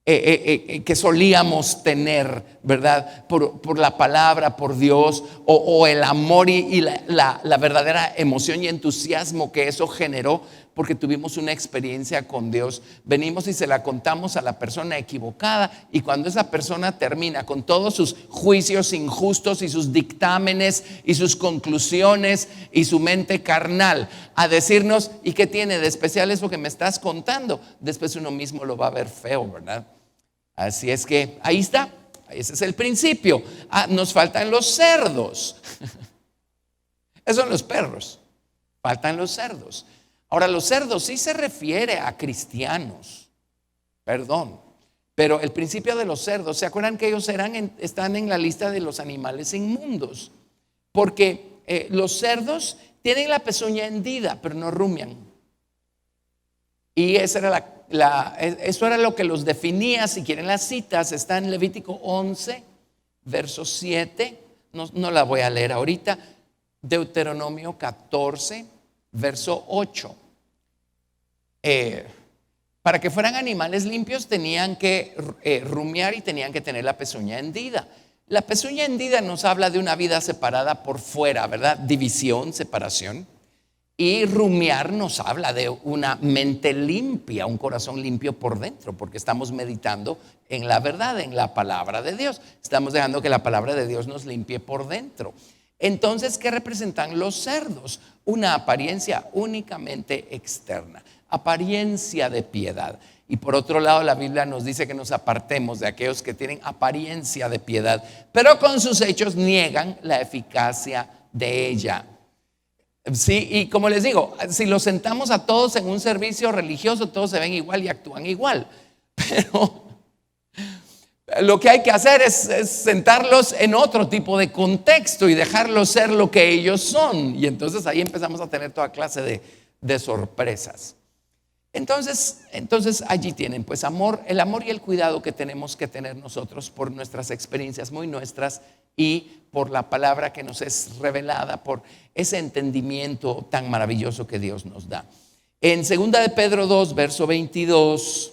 que solíamos tener, ¿verdad? Por la palabra, por Dios, o el amor y la verdadera emoción y entusiasmo que eso generó porque tuvimos una experiencia con Dios. Venimos y se la contamos a la persona equivocada, y cuando esa persona termina con todos sus juicios injustos y sus dictámenes y sus conclusiones y su mente carnal a decirnos: ¿y qué tiene de especial eso que me estás contando? Después uno mismo lo va a ver feo, ¿verdad? Así es que ahí está, ese es el principio. Nos faltan los cerdos. Esos son los perros, faltan los cerdos. Ahora, los cerdos sí se refiere a cristianos, perdón, pero el principio de los cerdos, ¿se acuerdan que ellos están en la lista de los animales inmundos? Porque los cerdos tienen la pezuña hendida, pero no rumian. Y esa era eso era lo que los definía. Si quieren las citas, está en Levítico 11, verso 7. No la voy a leer ahorita. Deuteronomio 14, verso 8. Para que fueran animales limpios tenían que rumiar y tenían que tener la pezuña hendida. La pezuña hendida nos habla de una vida separada por fuera, ¿verdad? División, separación. Y rumiar nos habla de una mente limpia, un corazón limpio por dentro, porque estamos meditando en la verdad, en la palabra de Dios. Estamos dejando que la palabra de Dios nos limpie por dentro. Entonces, ¿qué representan los cerdos? Una apariencia únicamente externa, apariencia de piedad. Y por otro lado, la Biblia nos dice que nos apartemos de aquellos que tienen apariencia de piedad, pero con sus hechos niegan la eficacia de ella. Sí, y como les digo, si los sentamos a todos en un servicio religioso, todos se ven igual y actúan igual. Pero lo que hay que hacer es sentarlos en otro tipo de contexto y dejarlos ser lo que ellos son. Y entonces ahí empezamos a tener toda clase de sorpresas. Entonces allí tienen pues el amor y el cuidado que tenemos que tener nosotros por nuestras experiencias muy nuestras y por la palabra que nos es revelada, por ese entendimiento tan maravilloso que Dios nos da. En 2 de Pedro 2, verso 22.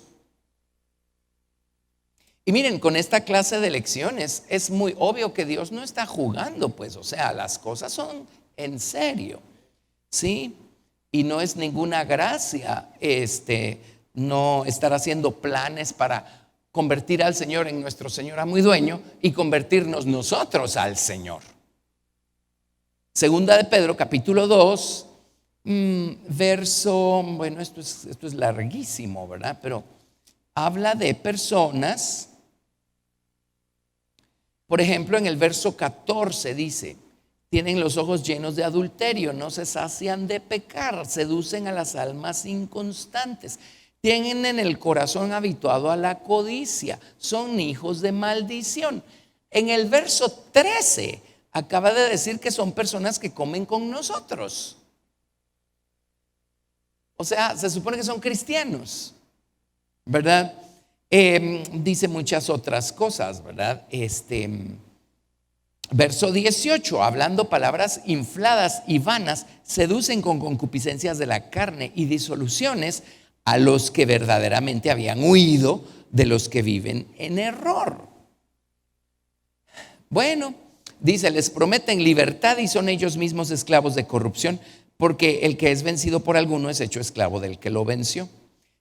Y miren, con esta clase de lecciones es muy obvio que Dios no está jugando, pues, o sea, las cosas son en serio, ¿sí? Y no es ninguna gracia no estar haciendo planes para convertir al Señor en nuestro Señor amo y dueño y convertirnos nosotros al Señor. 2 de Pedro capítulo 2, verso, bueno, esto es larguísimo, ¿verdad? Pero habla de personas. Por ejemplo, en el verso 14 dice: tienen los ojos llenos de adulterio, no se sacian de pecar, seducen a las almas inconstantes, tienen en el corazón habituado a la codicia, son hijos de maldición. En el verso 13 acaba de decir que son personas que comen con nosotros. O sea, se supone que son cristianos, ¿verdad? Dice muchas otras cosas, ¿verdad? Verso 18, hablando palabras infladas y vanas, seducen con concupiscencias de la carne y disoluciones, a los que verdaderamente habían huido de los que viven en error. Bueno, dice, les prometen libertad y son ellos mismos esclavos de corrupción, porque el que es vencido por alguno es hecho esclavo del que lo venció.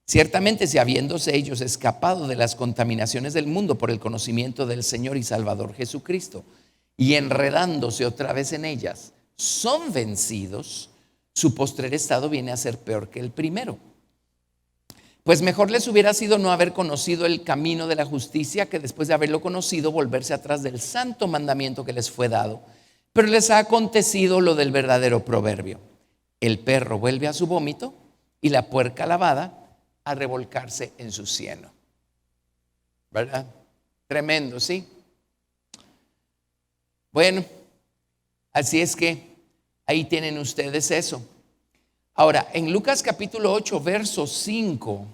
Ciertamente, si habiéndose ellos escapado de las contaminaciones del mundo por el conocimiento del Señor y Salvador Jesucristo, y enredándose otra vez en ellas, son vencidos, su postrer estado viene a ser peor que el primero. Pues mejor les hubiera sido no haber conocido el camino de la justicia, que después de haberlo conocido volverse atrás del santo mandamiento que les fue dado. Pero les ha acontecido lo del verdadero proverbio: el perro vuelve a su vómito y la puerca lavada a revolcarse en su cieno. ¿Verdad? Tremendo, ¿sí? Bueno, así es que ahí tienen ustedes eso. Ahora, en Lucas capítulo 8, verso 5,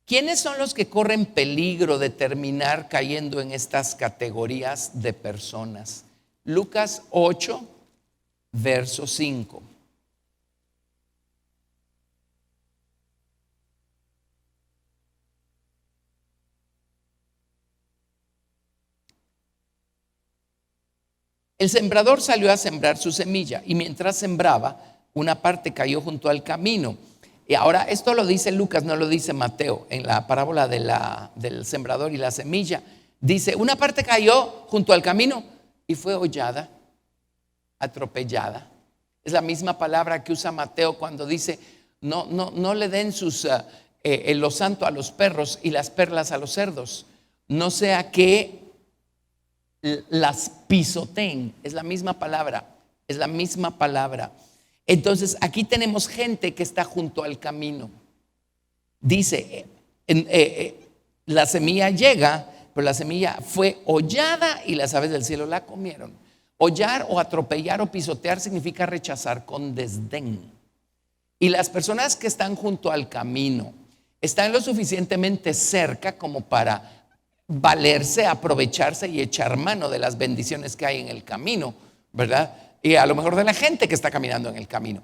¿quiénes son los que corren peligro de terminar cayendo en estas categorías de personas? Lucas 8, verso 5. El sembrador salió a sembrar su semilla y mientras sembraba, una parte cayó junto al camino. Y ahora esto lo dice Lucas, no lo dice Mateo. En la parábola del sembrador y la semilla, dice, una parte cayó junto al camino y fue hollada, atropellada. Es la misma palabra que usa Mateo cuando dice, no le den lo santo a los perros y las perlas a los cerdos, no sea que las pisoteen. Es la misma palabra, es la misma palabra. Entonces aquí tenemos gente que está junto al camino. Dice, la semilla llega, pero la semilla fue hollada y las aves del cielo la comieron. Hollar o atropellar o pisotear significa rechazar con desdén. Y las personas que están junto al camino están lo suficientemente cerca como para valerse, aprovecharse y echar mano de las bendiciones que hay en el camino, ¿verdad? Y a lo mejor de la gente que está caminando en el camino.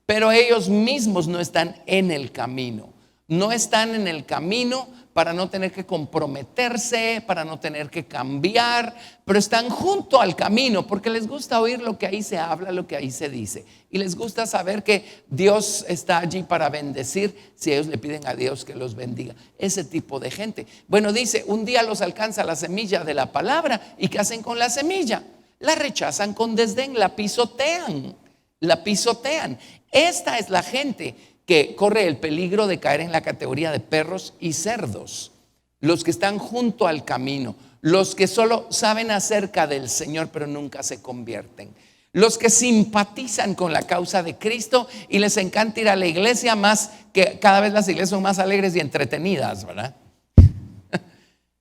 Pero ellos mismos no están en el camino. No están en el camino para no tener que comprometerse, para no tener que cambiar, pero están junto al camino porque les gusta oír lo que ahí se habla, lo que ahí se dice. Y les gusta saber que Dios está allí para bendecir si ellos le piden a Dios que los bendiga. Ese tipo de gente. Bueno, dice, un día los alcanza la semilla de la palabra. ¿Y qué hacen con la semilla? La rechazan con desdén, la pisotean, la pisotean. Esta es la gente que corre el peligro de caer en la categoría de perros y cerdos. Los que están junto al camino, los que solo saben acerca del Señor pero nunca se convierten, los que simpatizan con la causa de Cristo y les encanta ir a la iglesia, más que cada vez las iglesias son más alegres y entretenidas, ¿verdad?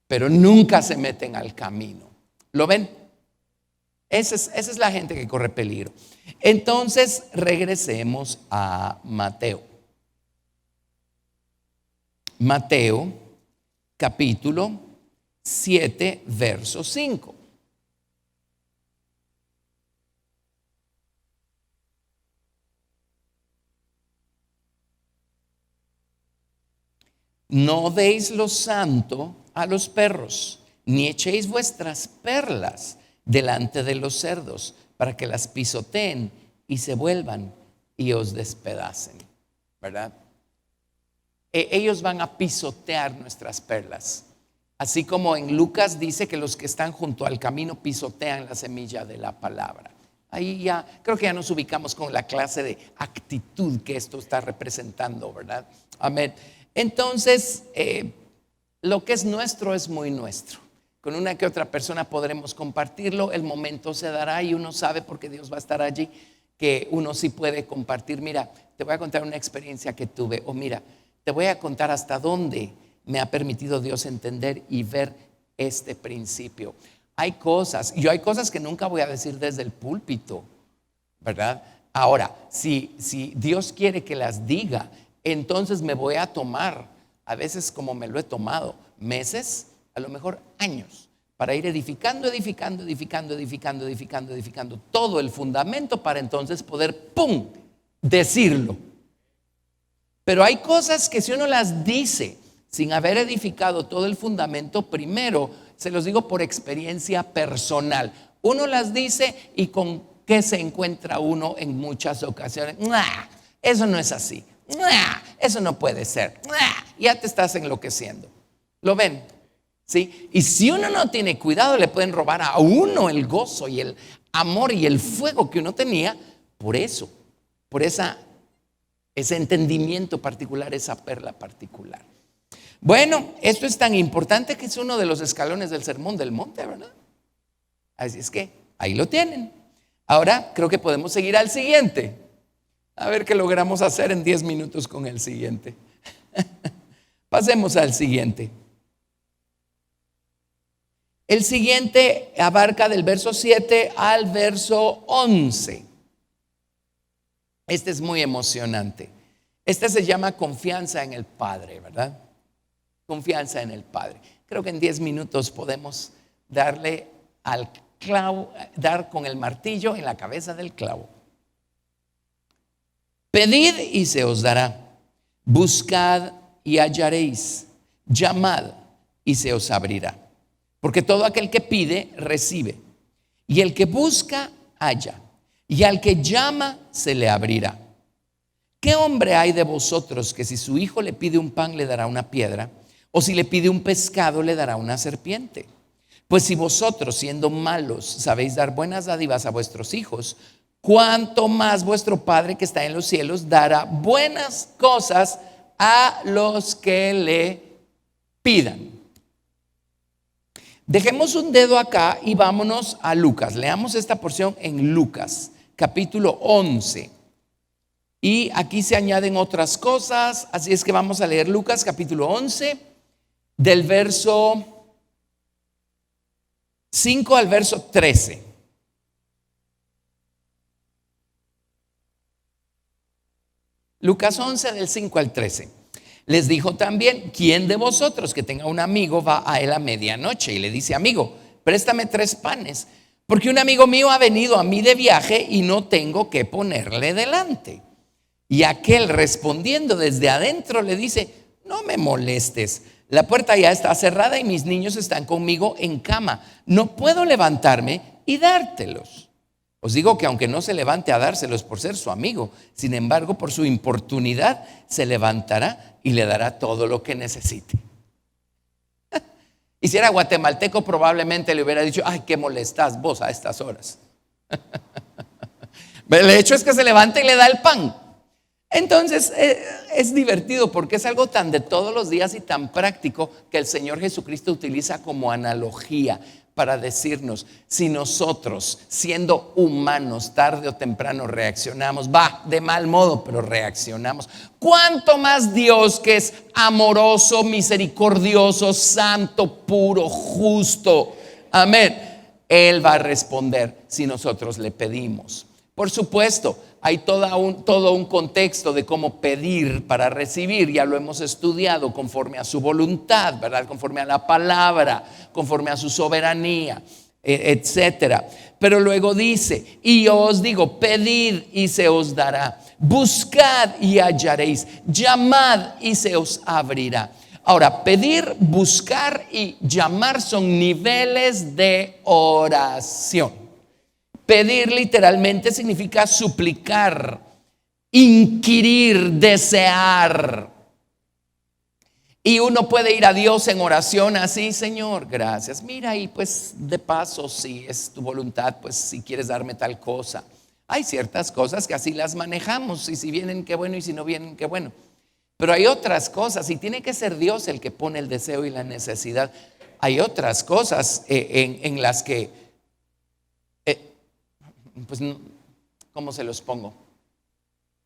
Pero nunca se meten al camino. ¿Lo ven? Esa es la gente que corre peligro. Entonces regresemos a Mateo. Mateo capítulo 7, verso 5. No deis lo santo a los perros, ni echéis vuestras perlas delante de los cerdos, para que las pisoteen y se vuelvan y os despedacen, ¿verdad? Ellos van a pisotear nuestras perlas. Así como en Lucas dice que los que están junto al camino pisotean la semilla de la palabra. Ahí ya creo que ya nos ubicamos con la clase de actitud que esto está representando, ¿verdad? Amén. Entonces, lo que es nuestro es muy nuestro. Con una que otra persona podremos compartirlo, el momento se dará y uno sabe, porque Dios va a estar allí, que uno sí puede compartir. Mira, te voy a contar una experiencia que tuve, o mira, te voy a contar hasta dónde me ha permitido Dios entender y ver este principio. Hay cosas que nunca voy a decir desde el púlpito, ¿verdad? Ahora, si Dios quiere que las diga, entonces me voy a tomar, a veces como me lo he tomado, meses, a lo mejor años, para ir edificando todo el fundamento para entonces poder, ¡pum!, decirlo. Pero hay cosas que si uno las dice sin haber edificado todo el fundamento, primero, se los digo por experiencia personal, uno las dice y con qué se encuentra uno en muchas ocasiones. Eso no es así, eso no puede ser, ya te estás enloqueciendo. ¿Lo ven? ¿Sí? Y si uno no tiene cuidado, le pueden robar a uno el gozo y el amor y el fuego que uno tenía por eso, por ese entendimiento particular, esa perla particular. Bueno, esto es tan importante que es uno de los escalones del Sermón del Monte, ¿verdad? Así es que ahí lo tienen. Ahora creo que podemos seguir al siguiente. A ver qué logramos hacer en 10 minutos con el siguiente. Pasemos al siguiente. El siguiente abarca del verso 7 al verso 11. Este es muy emocionante. Este se llama confianza en el Padre, ¿verdad? Confianza en el Padre. Creo que en 10 minutos podemos darle al clavo, dar con el martillo en la cabeza del clavo. Pedid y se os dará. Buscad y hallaréis. Llamad y se os abrirá. Porque todo aquel que pide, recibe. Y el que busca, halla. Y al que llama, se le abrirá. ¿Qué hombre hay de vosotros que si su hijo le pide un pan, le dará una piedra? O si le pide un pescado, le dará una serpiente. Pues si vosotros, siendo malos, sabéis dar buenas dádivas a vuestros hijos, cuánto más vuestro Padre que está en los cielos dará buenas cosas a los que le pidan. Dejemos un dedo acá y vámonos a Lucas. Leamos esta porción en Lucas, capítulo 11. Y aquí se añaden otras cosas, así es que vamos a leer Lucas, capítulo 11, del verso 5 al verso 13. Lucas 11, del 5 al 13. Les dijo también: ¿quién de vosotros que tenga un amigo va a él a medianoche y le dice: amigo, préstame 3 panes, porque un amigo mío ha venido a mí de viaje y no tengo que ponerle delante? Y aquel, respondiendo desde adentro, le dice: no me molestes, la puerta ya está cerrada y mis niños están conmigo en cama, no puedo levantarme y dártelos. Os digo que aunque no se levante a dárselos por ser su amigo, sin embargo por su importunidad se levantará y le dará todo lo que necesite. Y si era guatemalteco, probablemente le hubiera dicho: ay, qué molestás vos a estas horas. El hecho es que se levanta y le da el pan. Entonces es divertido porque es algo tan de todos los días y tan práctico que el Señor Jesucristo utiliza como analogía para decirnos: si nosotros, siendo humanos, tarde o temprano reaccionamos, de mal modo, pero reaccionamos, ¿cuánto más Dios, que es amoroso, misericordioso, santo, puro, justo? Amén. Él va a responder si nosotros le pedimos. Por supuesto, hay todo un contexto de cómo pedir para recibir. Ya lo hemos estudiado, conforme a su voluntad, ¿verdad? Conforme a la palabra, conforme a su soberanía, etcétera. Pero luego dice: y yo os digo, pedid y se os dará, buscad y hallaréis, llamad y se os abrirá. Ahora, pedir, buscar y llamar son niveles de oración. Pedir literalmente significa suplicar, inquirir, desear. Y uno puede ir a Dios en oración así: Señor, gracias. Mira, y pues de paso, si es tu voluntad, pues si quieres darme tal cosa. Hay ciertas cosas que así las manejamos, y si vienen, qué bueno, y si no vienen, qué bueno. Pero hay otras cosas, y tiene que ser Dios el que pone el deseo y la necesidad. Hay otras cosas en las que pues, ¿cómo se los pongo?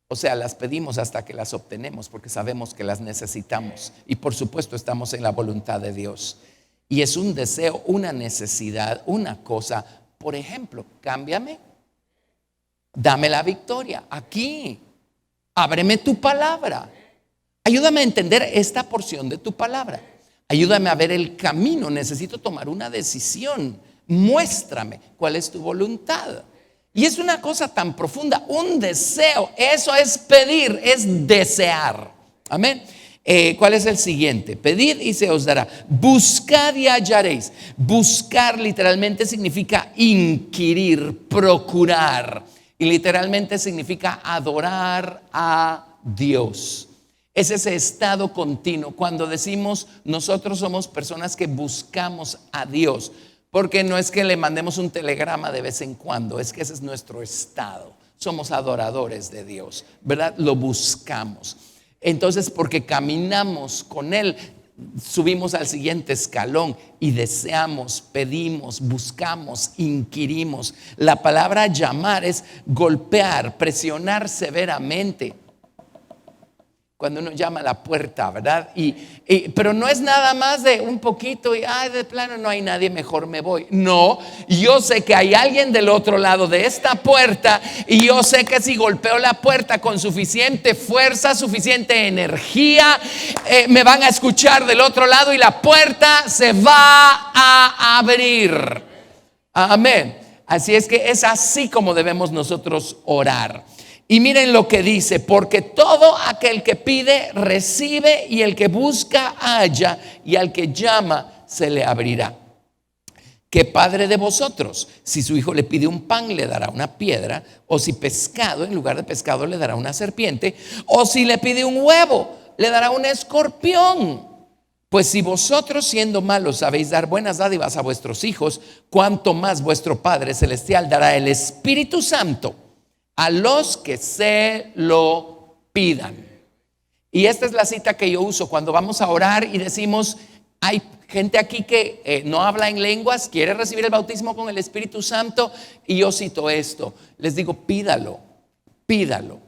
O sea, las pedimos hasta que las obtenemos porque sabemos que las necesitamos. Y por supuesto estamos en la voluntad de Dios. Y es un deseo, una necesidad, una cosa. Por ejemplo, cámbiame, dame la victoria aquí, ábreme tu palabra, ayúdame a entender esta porción de tu palabra, ayúdame a ver el camino, necesito tomar una decisión, muéstrame cuál es tu voluntad. Y es una cosa tan profunda, un deseo. Eso es pedir, es desear. Amén. ¿Cuál es el siguiente? Pedid y se os dará. Buscad y hallaréis. Buscar literalmente significa inquirir, procurar. Y literalmente significa adorar a Dios. Es ese estado continuo. Cuando decimos nosotros somos personas que buscamos a Dios, porque no es que le mandemos un telegrama de vez en cuando, es que ese es nuestro estado. Somos adoradores de Dios, ¿verdad? Lo buscamos. Entonces, porque caminamos con Él, subimos al siguiente escalón y deseamos, pedimos, buscamos, inquirimos. La palabra llamar es golpear, presionar severamente. Cuando uno llama a la puerta, ¿verdad? Pero no es nada más de un poquito y de plano no hay nadie, mejor me voy. No, yo sé que hay alguien del otro lado de esta puerta y yo sé que si golpeo la puerta con suficiente fuerza, suficiente energía, me van a escuchar del otro lado y la puerta se va a abrir. Amén. Así es que es así como debemos nosotros orar. Y miren lo que dice: porque todo aquel que pide recibe, y el que busca halla, y al que llama se le abrirá. ¿Qué padre de vosotros, si su hijo le pide un pan, le dará una piedra? O si pescado, en lugar de pescado le dará una serpiente? O si le pide un huevo, le dará un escorpión. Pues si vosotros, siendo malos, sabéis dar buenas dádivas a vuestros hijos, cuánto más vuestro Padre Celestial dará el Espíritu Santo a los que se lo pidan. Y esta es la cita que yo uso cuando vamos a orar y decimos: hay gente aquí que no habla en lenguas, quiere recibir el bautismo con el Espíritu Santo, y yo cito esto, les digo: pídalo, pídalo,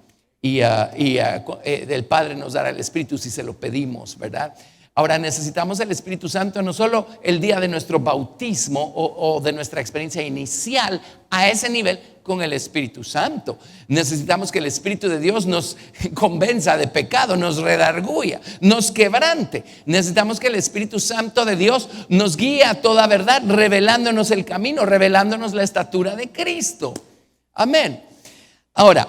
y el Padre nos dará el Espíritu si se lo pedimos, ¿verdad? Ahora necesitamos el Espíritu Santo no solo el día de nuestro bautismo o de nuestra experiencia inicial a ese nivel con el Espíritu Santo. Necesitamos que el Espíritu de Dios nos convenza de pecado, nos redarguya, nos quebrante. Necesitamos que el Espíritu Santo de Dios nos guíe a toda verdad, revelándonos el camino, revelándonos la estatura de Cristo. Amén. Ahora,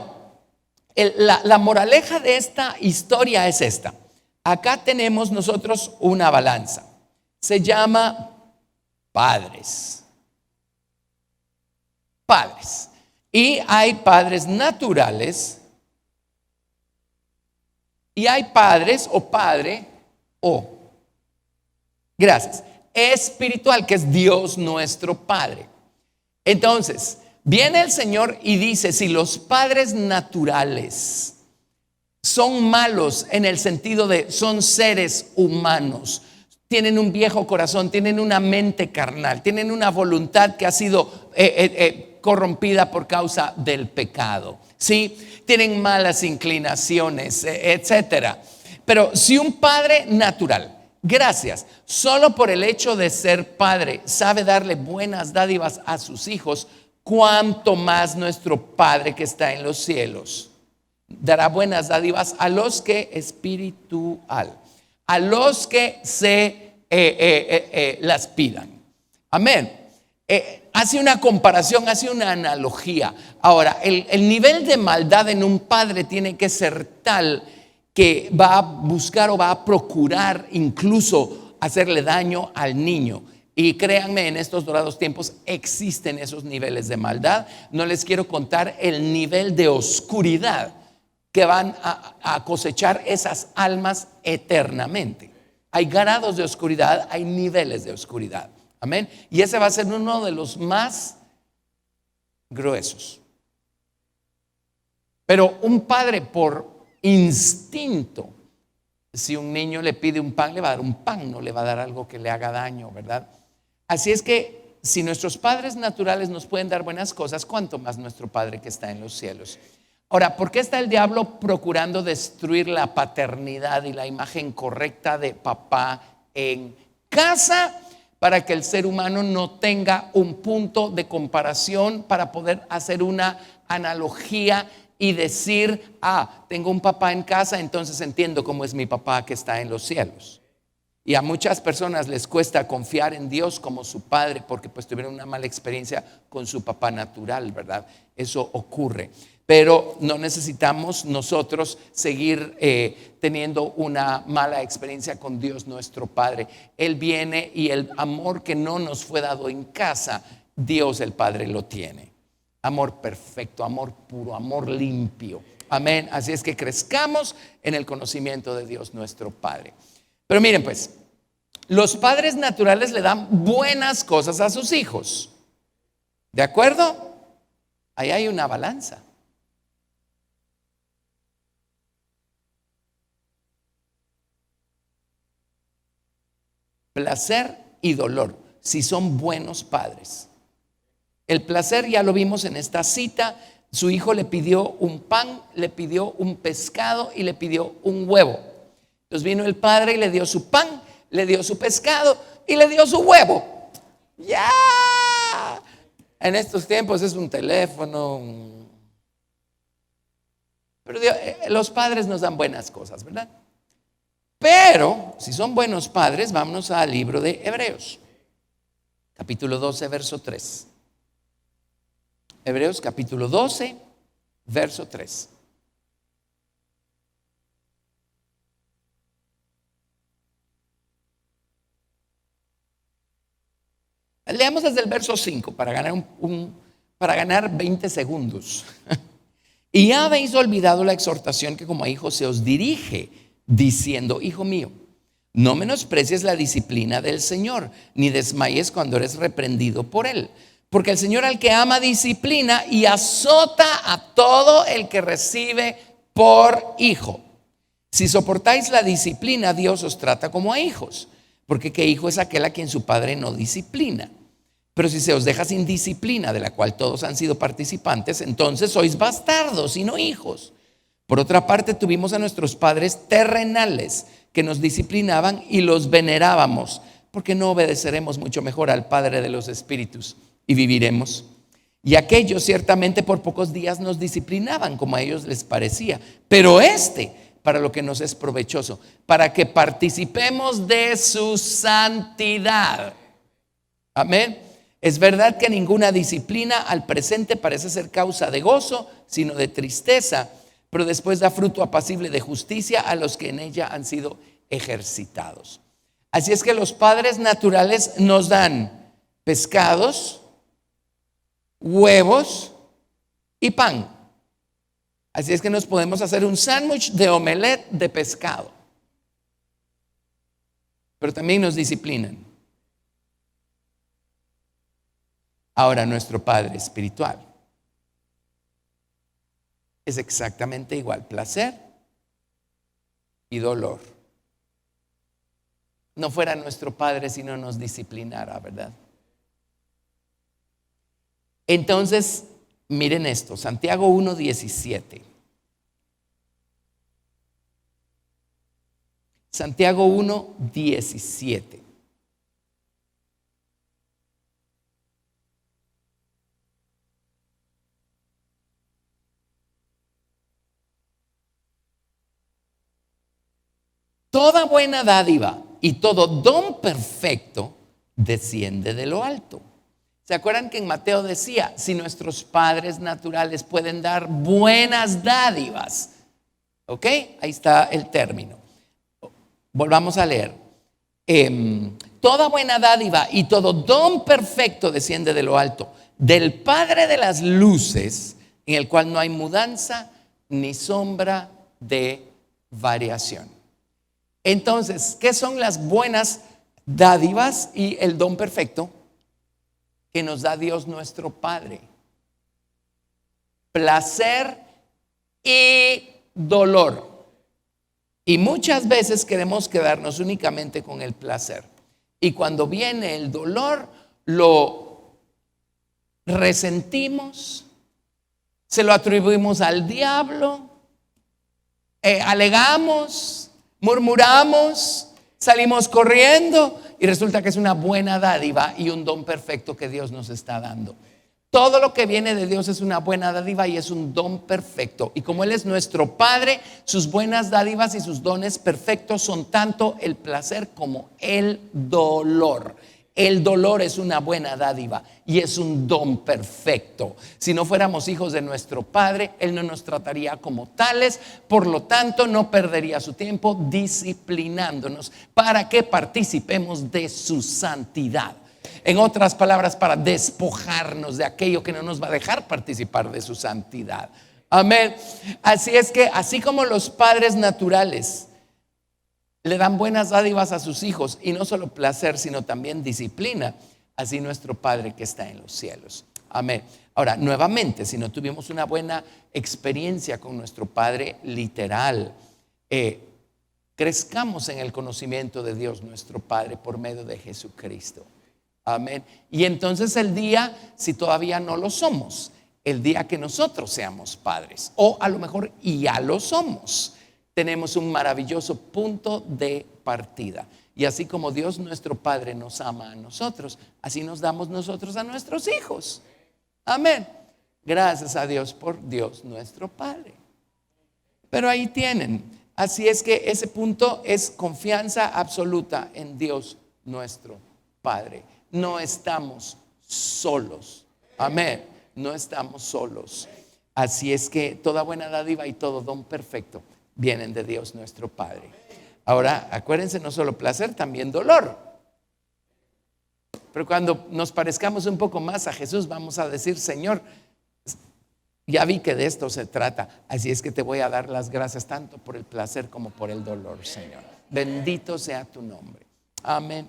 la moraleja de esta historia es esta. Acá tenemos nosotros una balanza. Se llama padres. Padres. Y hay padres naturales. Y hay padres o padre o, gracias, espiritual, que es Dios nuestro Padre. Entonces, viene el Señor y dice: si los padres naturales son malos en el sentido de son seres humanos, tienen un viejo corazón, tienen una mente carnal, tienen una voluntad que ha sido corrompida por causa del pecado, ¿sí? Tienen malas inclinaciones, etcétera. Pero si un padre natural, gracias, solo por el hecho de ser padre, sabe darle buenas dádivas a sus hijos, cuánto más nuestro Padre que está en los cielos dará buenas dádivas a los que espiritual, a los que se las pidan. Amén. Hace una comparación, hace una analogía. Ahora, el nivel de maldad en un padre tiene que ser tal que va a buscar o va a procurar incluso hacerle daño al niño. Y créanme, en estos dorados tiempos existen esos niveles de maldad. No les quiero contar el nivel de oscuridad que van a cosechar esas almas eternamente. Hay grados de oscuridad, hay niveles de oscuridad. Amén. Y ese va a ser uno de los más gruesos. Pero un padre, por instinto, si un niño le pide un pan, le va a dar un pan, no le va a dar algo que le haga daño, ¿verdad? Así es que si nuestros padres naturales nos pueden dar buenas cosas, ¿cuánto más nuestro Padre que está en los cielos? Ahora, ¿por qué está el diablo procurando destruir la paternidad y la imagen correcta de papá en casa? Para que el ser humano no tenga un punto de comparación para poder hacer una analogía y decir: tengo un papá en casa, entonces entiendo cómo es mi papá que está en los cielos. Y a muchas personas les cuesta confiar en Dios como su padre porque pues tuvieron una mala experiencia con su papá natural, ¿verdad? Eso ocurre. pero no necesitamos nosotros seguir teniendo una mala experiencia con Dios nuestro Padre. Él viene y el amor que no nos fue dado en casa, Dios el Padre lo tiene. Amor perfecto, amor puro, amor limpio. Amén. Así es que crezcamos en el conocimiento de Dios nuestro Padre. Pero miren pues, los padres naturales le dan buenas cosas a sus hijos. ¿De acuerdo? Ahí hay una balanza. Placer y dolor, si son buenos padres. El placer ya lo vimos en esta cita. Su hijo le pidió un pan, le pidió un pescado y le pidió un huevo. Entonces vino el padre y le dio su pan, le dio su pescado y le dio su huevo. ¡Ya! En estos tiempos es un teléfono. Pero los padres nos dan buenas cosas, ¿verdad? Pero si son buenos padres, vámonos al libro de Hebreos, capítulo 12, verso 3. Hebreos capítulo 12, verso 3. Leamos desde el verso 5 para ganar 20 segundos. Y ya habéis olvidado la exhortación que como a hijos se os dirige, diciendo: hijo mío, no menosprecies la disciplina del Señor, ni desmayes cuando eres reprendido por Él. Porque el Señor al que ama disciplina y azota a todo el que recibe por hijo. Si soportáis la disciplina, Dios os trata como a hijos. Porque ¿qué hijo es aquel a quien su padre no disciplina? Pero si se os deja sin disciplina, de la cual todos han sido participantes, entonces sois bastardos y no hijos. Por otra parte, tuvimos a nuestros padres terrenales que nos disciplinaban y los venerábamos, porque no obedeceremos mucho mejor al Padre de los Espíritus y viviremos. Y aquellos ciertamente por pocos días nos disciplinaban como a ellos les parecía, pero para lo que nos es provechoso, para que participemos de su santidad. Amén. Es verdad que ninguna disciplina al presente parece ser causa de gozo, sino de tristeza, pero después da fruto apacible de justicia a los que en ella han sido ejercitados. Así es que los padres naturales nos dan pescados, huevos y pan. Así es que nos podemos hacer un sándwich de omelette de pescado. Pero también nos disciplinan. Ahora nuestro Padre espiritual es exactamente igual, placer y dolor. No fuera nuestro Padre si no nos disciplinara, ¿verdad? Entonces, miren esto, Santiago 1:17. Santiago 1:17. Toda buena dádiva y todo don perfecto desciende de lo alto. ¿Se acuerdan que en Mateo decía, si nuestros padres naturales pueden dar buenas dádivas? ¿Ok? Ahí está el término. Volvamos a leer. Toda buena dádiva y todo don perfecto desciende de lo alto, del Padre de las luces, en el cual no hay mudanza ni sombra de variación. Entonces, ¿qué son las buenas dádivas y el don perfecto que nos da Dios nuestro Padre? Placer y dolor. Y muchas veces queremos quedarnos únicamente con el placer. Y cuando viene el dolor, lo resentimos, se lo atribuimos al diablo, alegamos, murmuramos, salimos corriendo y resulta que es una buena dádiva y un don perfecto que Dios nos está dando. Todo lo que viene de Dios es una buena dádiva y es un don perfecto. Y como Él es nuestro Padre, sus buenas dádivas y sus dones perfectos son tanto el placer como el dolor. El dolor es una buena dádiva y es un don perfecto. Si no fuéramos hijos de nuestro Padre, Él no nos trataría como tales, por lo tanto no perdería su tiempo disciplinándonos para que participemos de su santidad. En otras palabras, para despojarnos de aquello que no nos va a dejar participar de su santidad. Amén. Así es que, así como los padres naturales le dan buenas dádivas a sus hijos, y no solo placer, sino también disciplina, así nuestro Padre que está en los cielos. Amén. Ahora, nuevamente, si no tuvimos una buena experiencia con nuestro Padre literal, crezcamos en el conocimiento de Dios nuestro Padre por medio de Jesucristo. Amén. Y entonces el día, si todavía no lo somos, el día que nosotros seamos padres, o a lo mejor ya lo somos, tenemos un maravilloso punto de partida. Y así como Dios nuestro Padre nos ama a nosotros, así nos damos nosotros a nuestros hijos. Amén. Gracias a Dios por Dios nuestro Padre. Pero ahí tienen. Así es que ese punto es confianza absoluta en Dios nuestro Padre. No estamos solos. Amén. No estamos solos. Así es que toda buena dádiva y todo don perfecto vienen de Dios nuestro Padre. Ahora, acuérdense, no solo placer, también dolor. Pero cuando nos parezcamos un poco más a Jesús, vamos a decir: Señor, ya vi que de esto se trata, así es que te voy a dar las gracias tanto por el placer como por el dolor, Señor. Bendito sea tu nombre. Amén.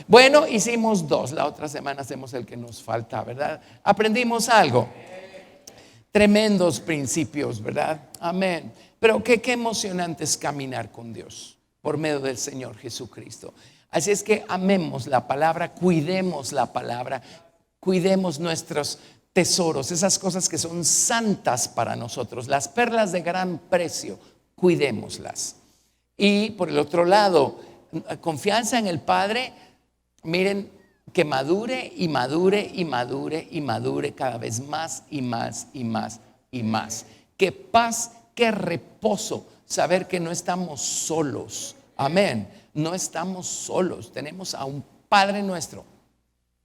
Bueno, hicimos 2, la otra semana hacemos el que nos falta, ¿verdad? Aprendimos algo. Tremendos principios, ¿verdad? Amén. Pero qué emocionante es caminar con Dios por medio del Señor Jesucristo. Así es que amemos la palabra, cuidemos la palabra, cuidemos nuestros tesoros, esas cosas que son santas para nosotros, las perlas de gran precio, cuidémoslas. Y por el otro lado, confianza en el Padre, miren, que madure y madure y madure y madure cada vez más y más y más y más. Qué paz, qué reposo saber que no estamos solos. Amén. No estamos solos, tenemos a un Padre nuestro.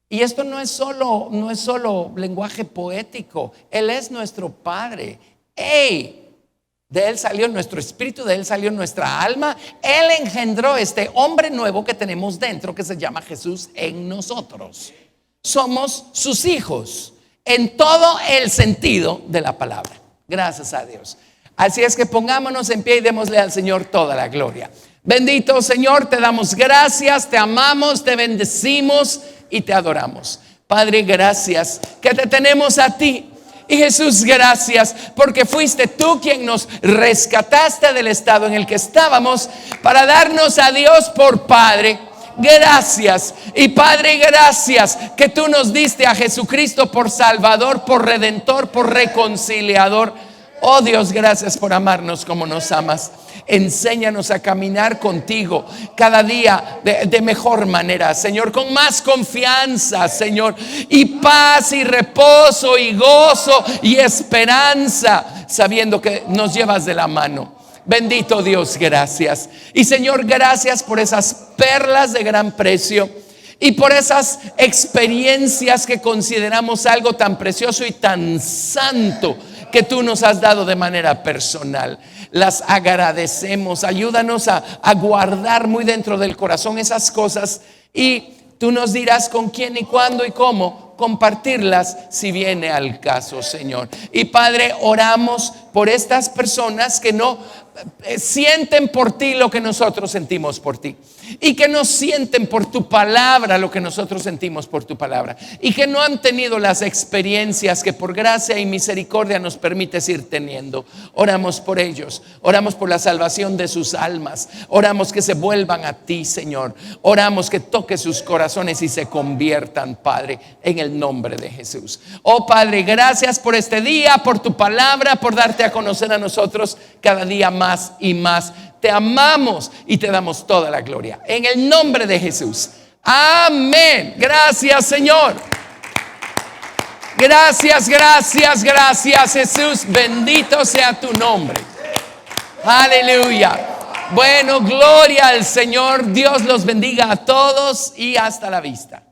Y esto no es solo lenguaje poético. Él es nuestro Padre. De Él salió nuestro espíritu, de Él salió nuestra alma. Él engendró este hombre nuevo que tenemos dentro, que se llama Jesús en nosotros. Somos sus hijos en todo el sentido de la palabra. Gracias a Dios. Así es que pongámonos en pie y démosle al Señor toda la gloria. Bendito Señor, te damos gracias, te amamos, te bendecimos y te adoramos. Padre, gracias que te tenemos a ti. Y Jesús, gracias porque fuiste tú quien nos rescataste del estado en el que estábamos para darnos a Dios por Padre. Gracias. Y Padre, gracias que tú nos diste a Jesucristo por Salvador, por Redentor, por Reconciliador. Oh Dios, gracias por amarnos como nos amas. Enséñanos a caminar contigo cada día de mejor manera, Señor, con más confianza, Señor, y paz y reposo y gozo y esperanza, sabiendo que nos llevas de la mano. Bendito Dios, gracias. Y Señor, gracias por esas perlas de gran precio y por esas experiencias que consideramos algo tan precioso y tan santo que tú nos has dado de manera personal. Las agradecemos. Ayúdanos a guardar muy dentro del corazón esas cosas, y tú nos dirás con quién y cuándo y cómo compartirlas si viene al caso, Señor. Y Padre, oramos por estas personas que no sienten por ti lo que nosotros sentimos por ti, y que no sienten por tu palabra lo que nosotros sentimos por tu palabra, y que no han tenido las experiencias que por gracia y misericordia nos permites ir teniendo. Oramos por ellos, oramos por la salvación de sus almas, oramos que se vuelvan a ti, Señor. Oramos que toque sus corazones y se conviertan, Padre, en el nombre de Jesús. Oh Padre, gracias por este día, por tu palabra, por darte a conocer a nosotros cada día más y más. Te amamos y te damos toda la gloria en el nombre de Jesús. Amén. Gracias, Señor. Gracias, gracias, gracias, Jesús. Bendito sea tu nombre. Aleluya. Bueno, gloria al Señor. Dios los bendiga a todos y hasta la vista.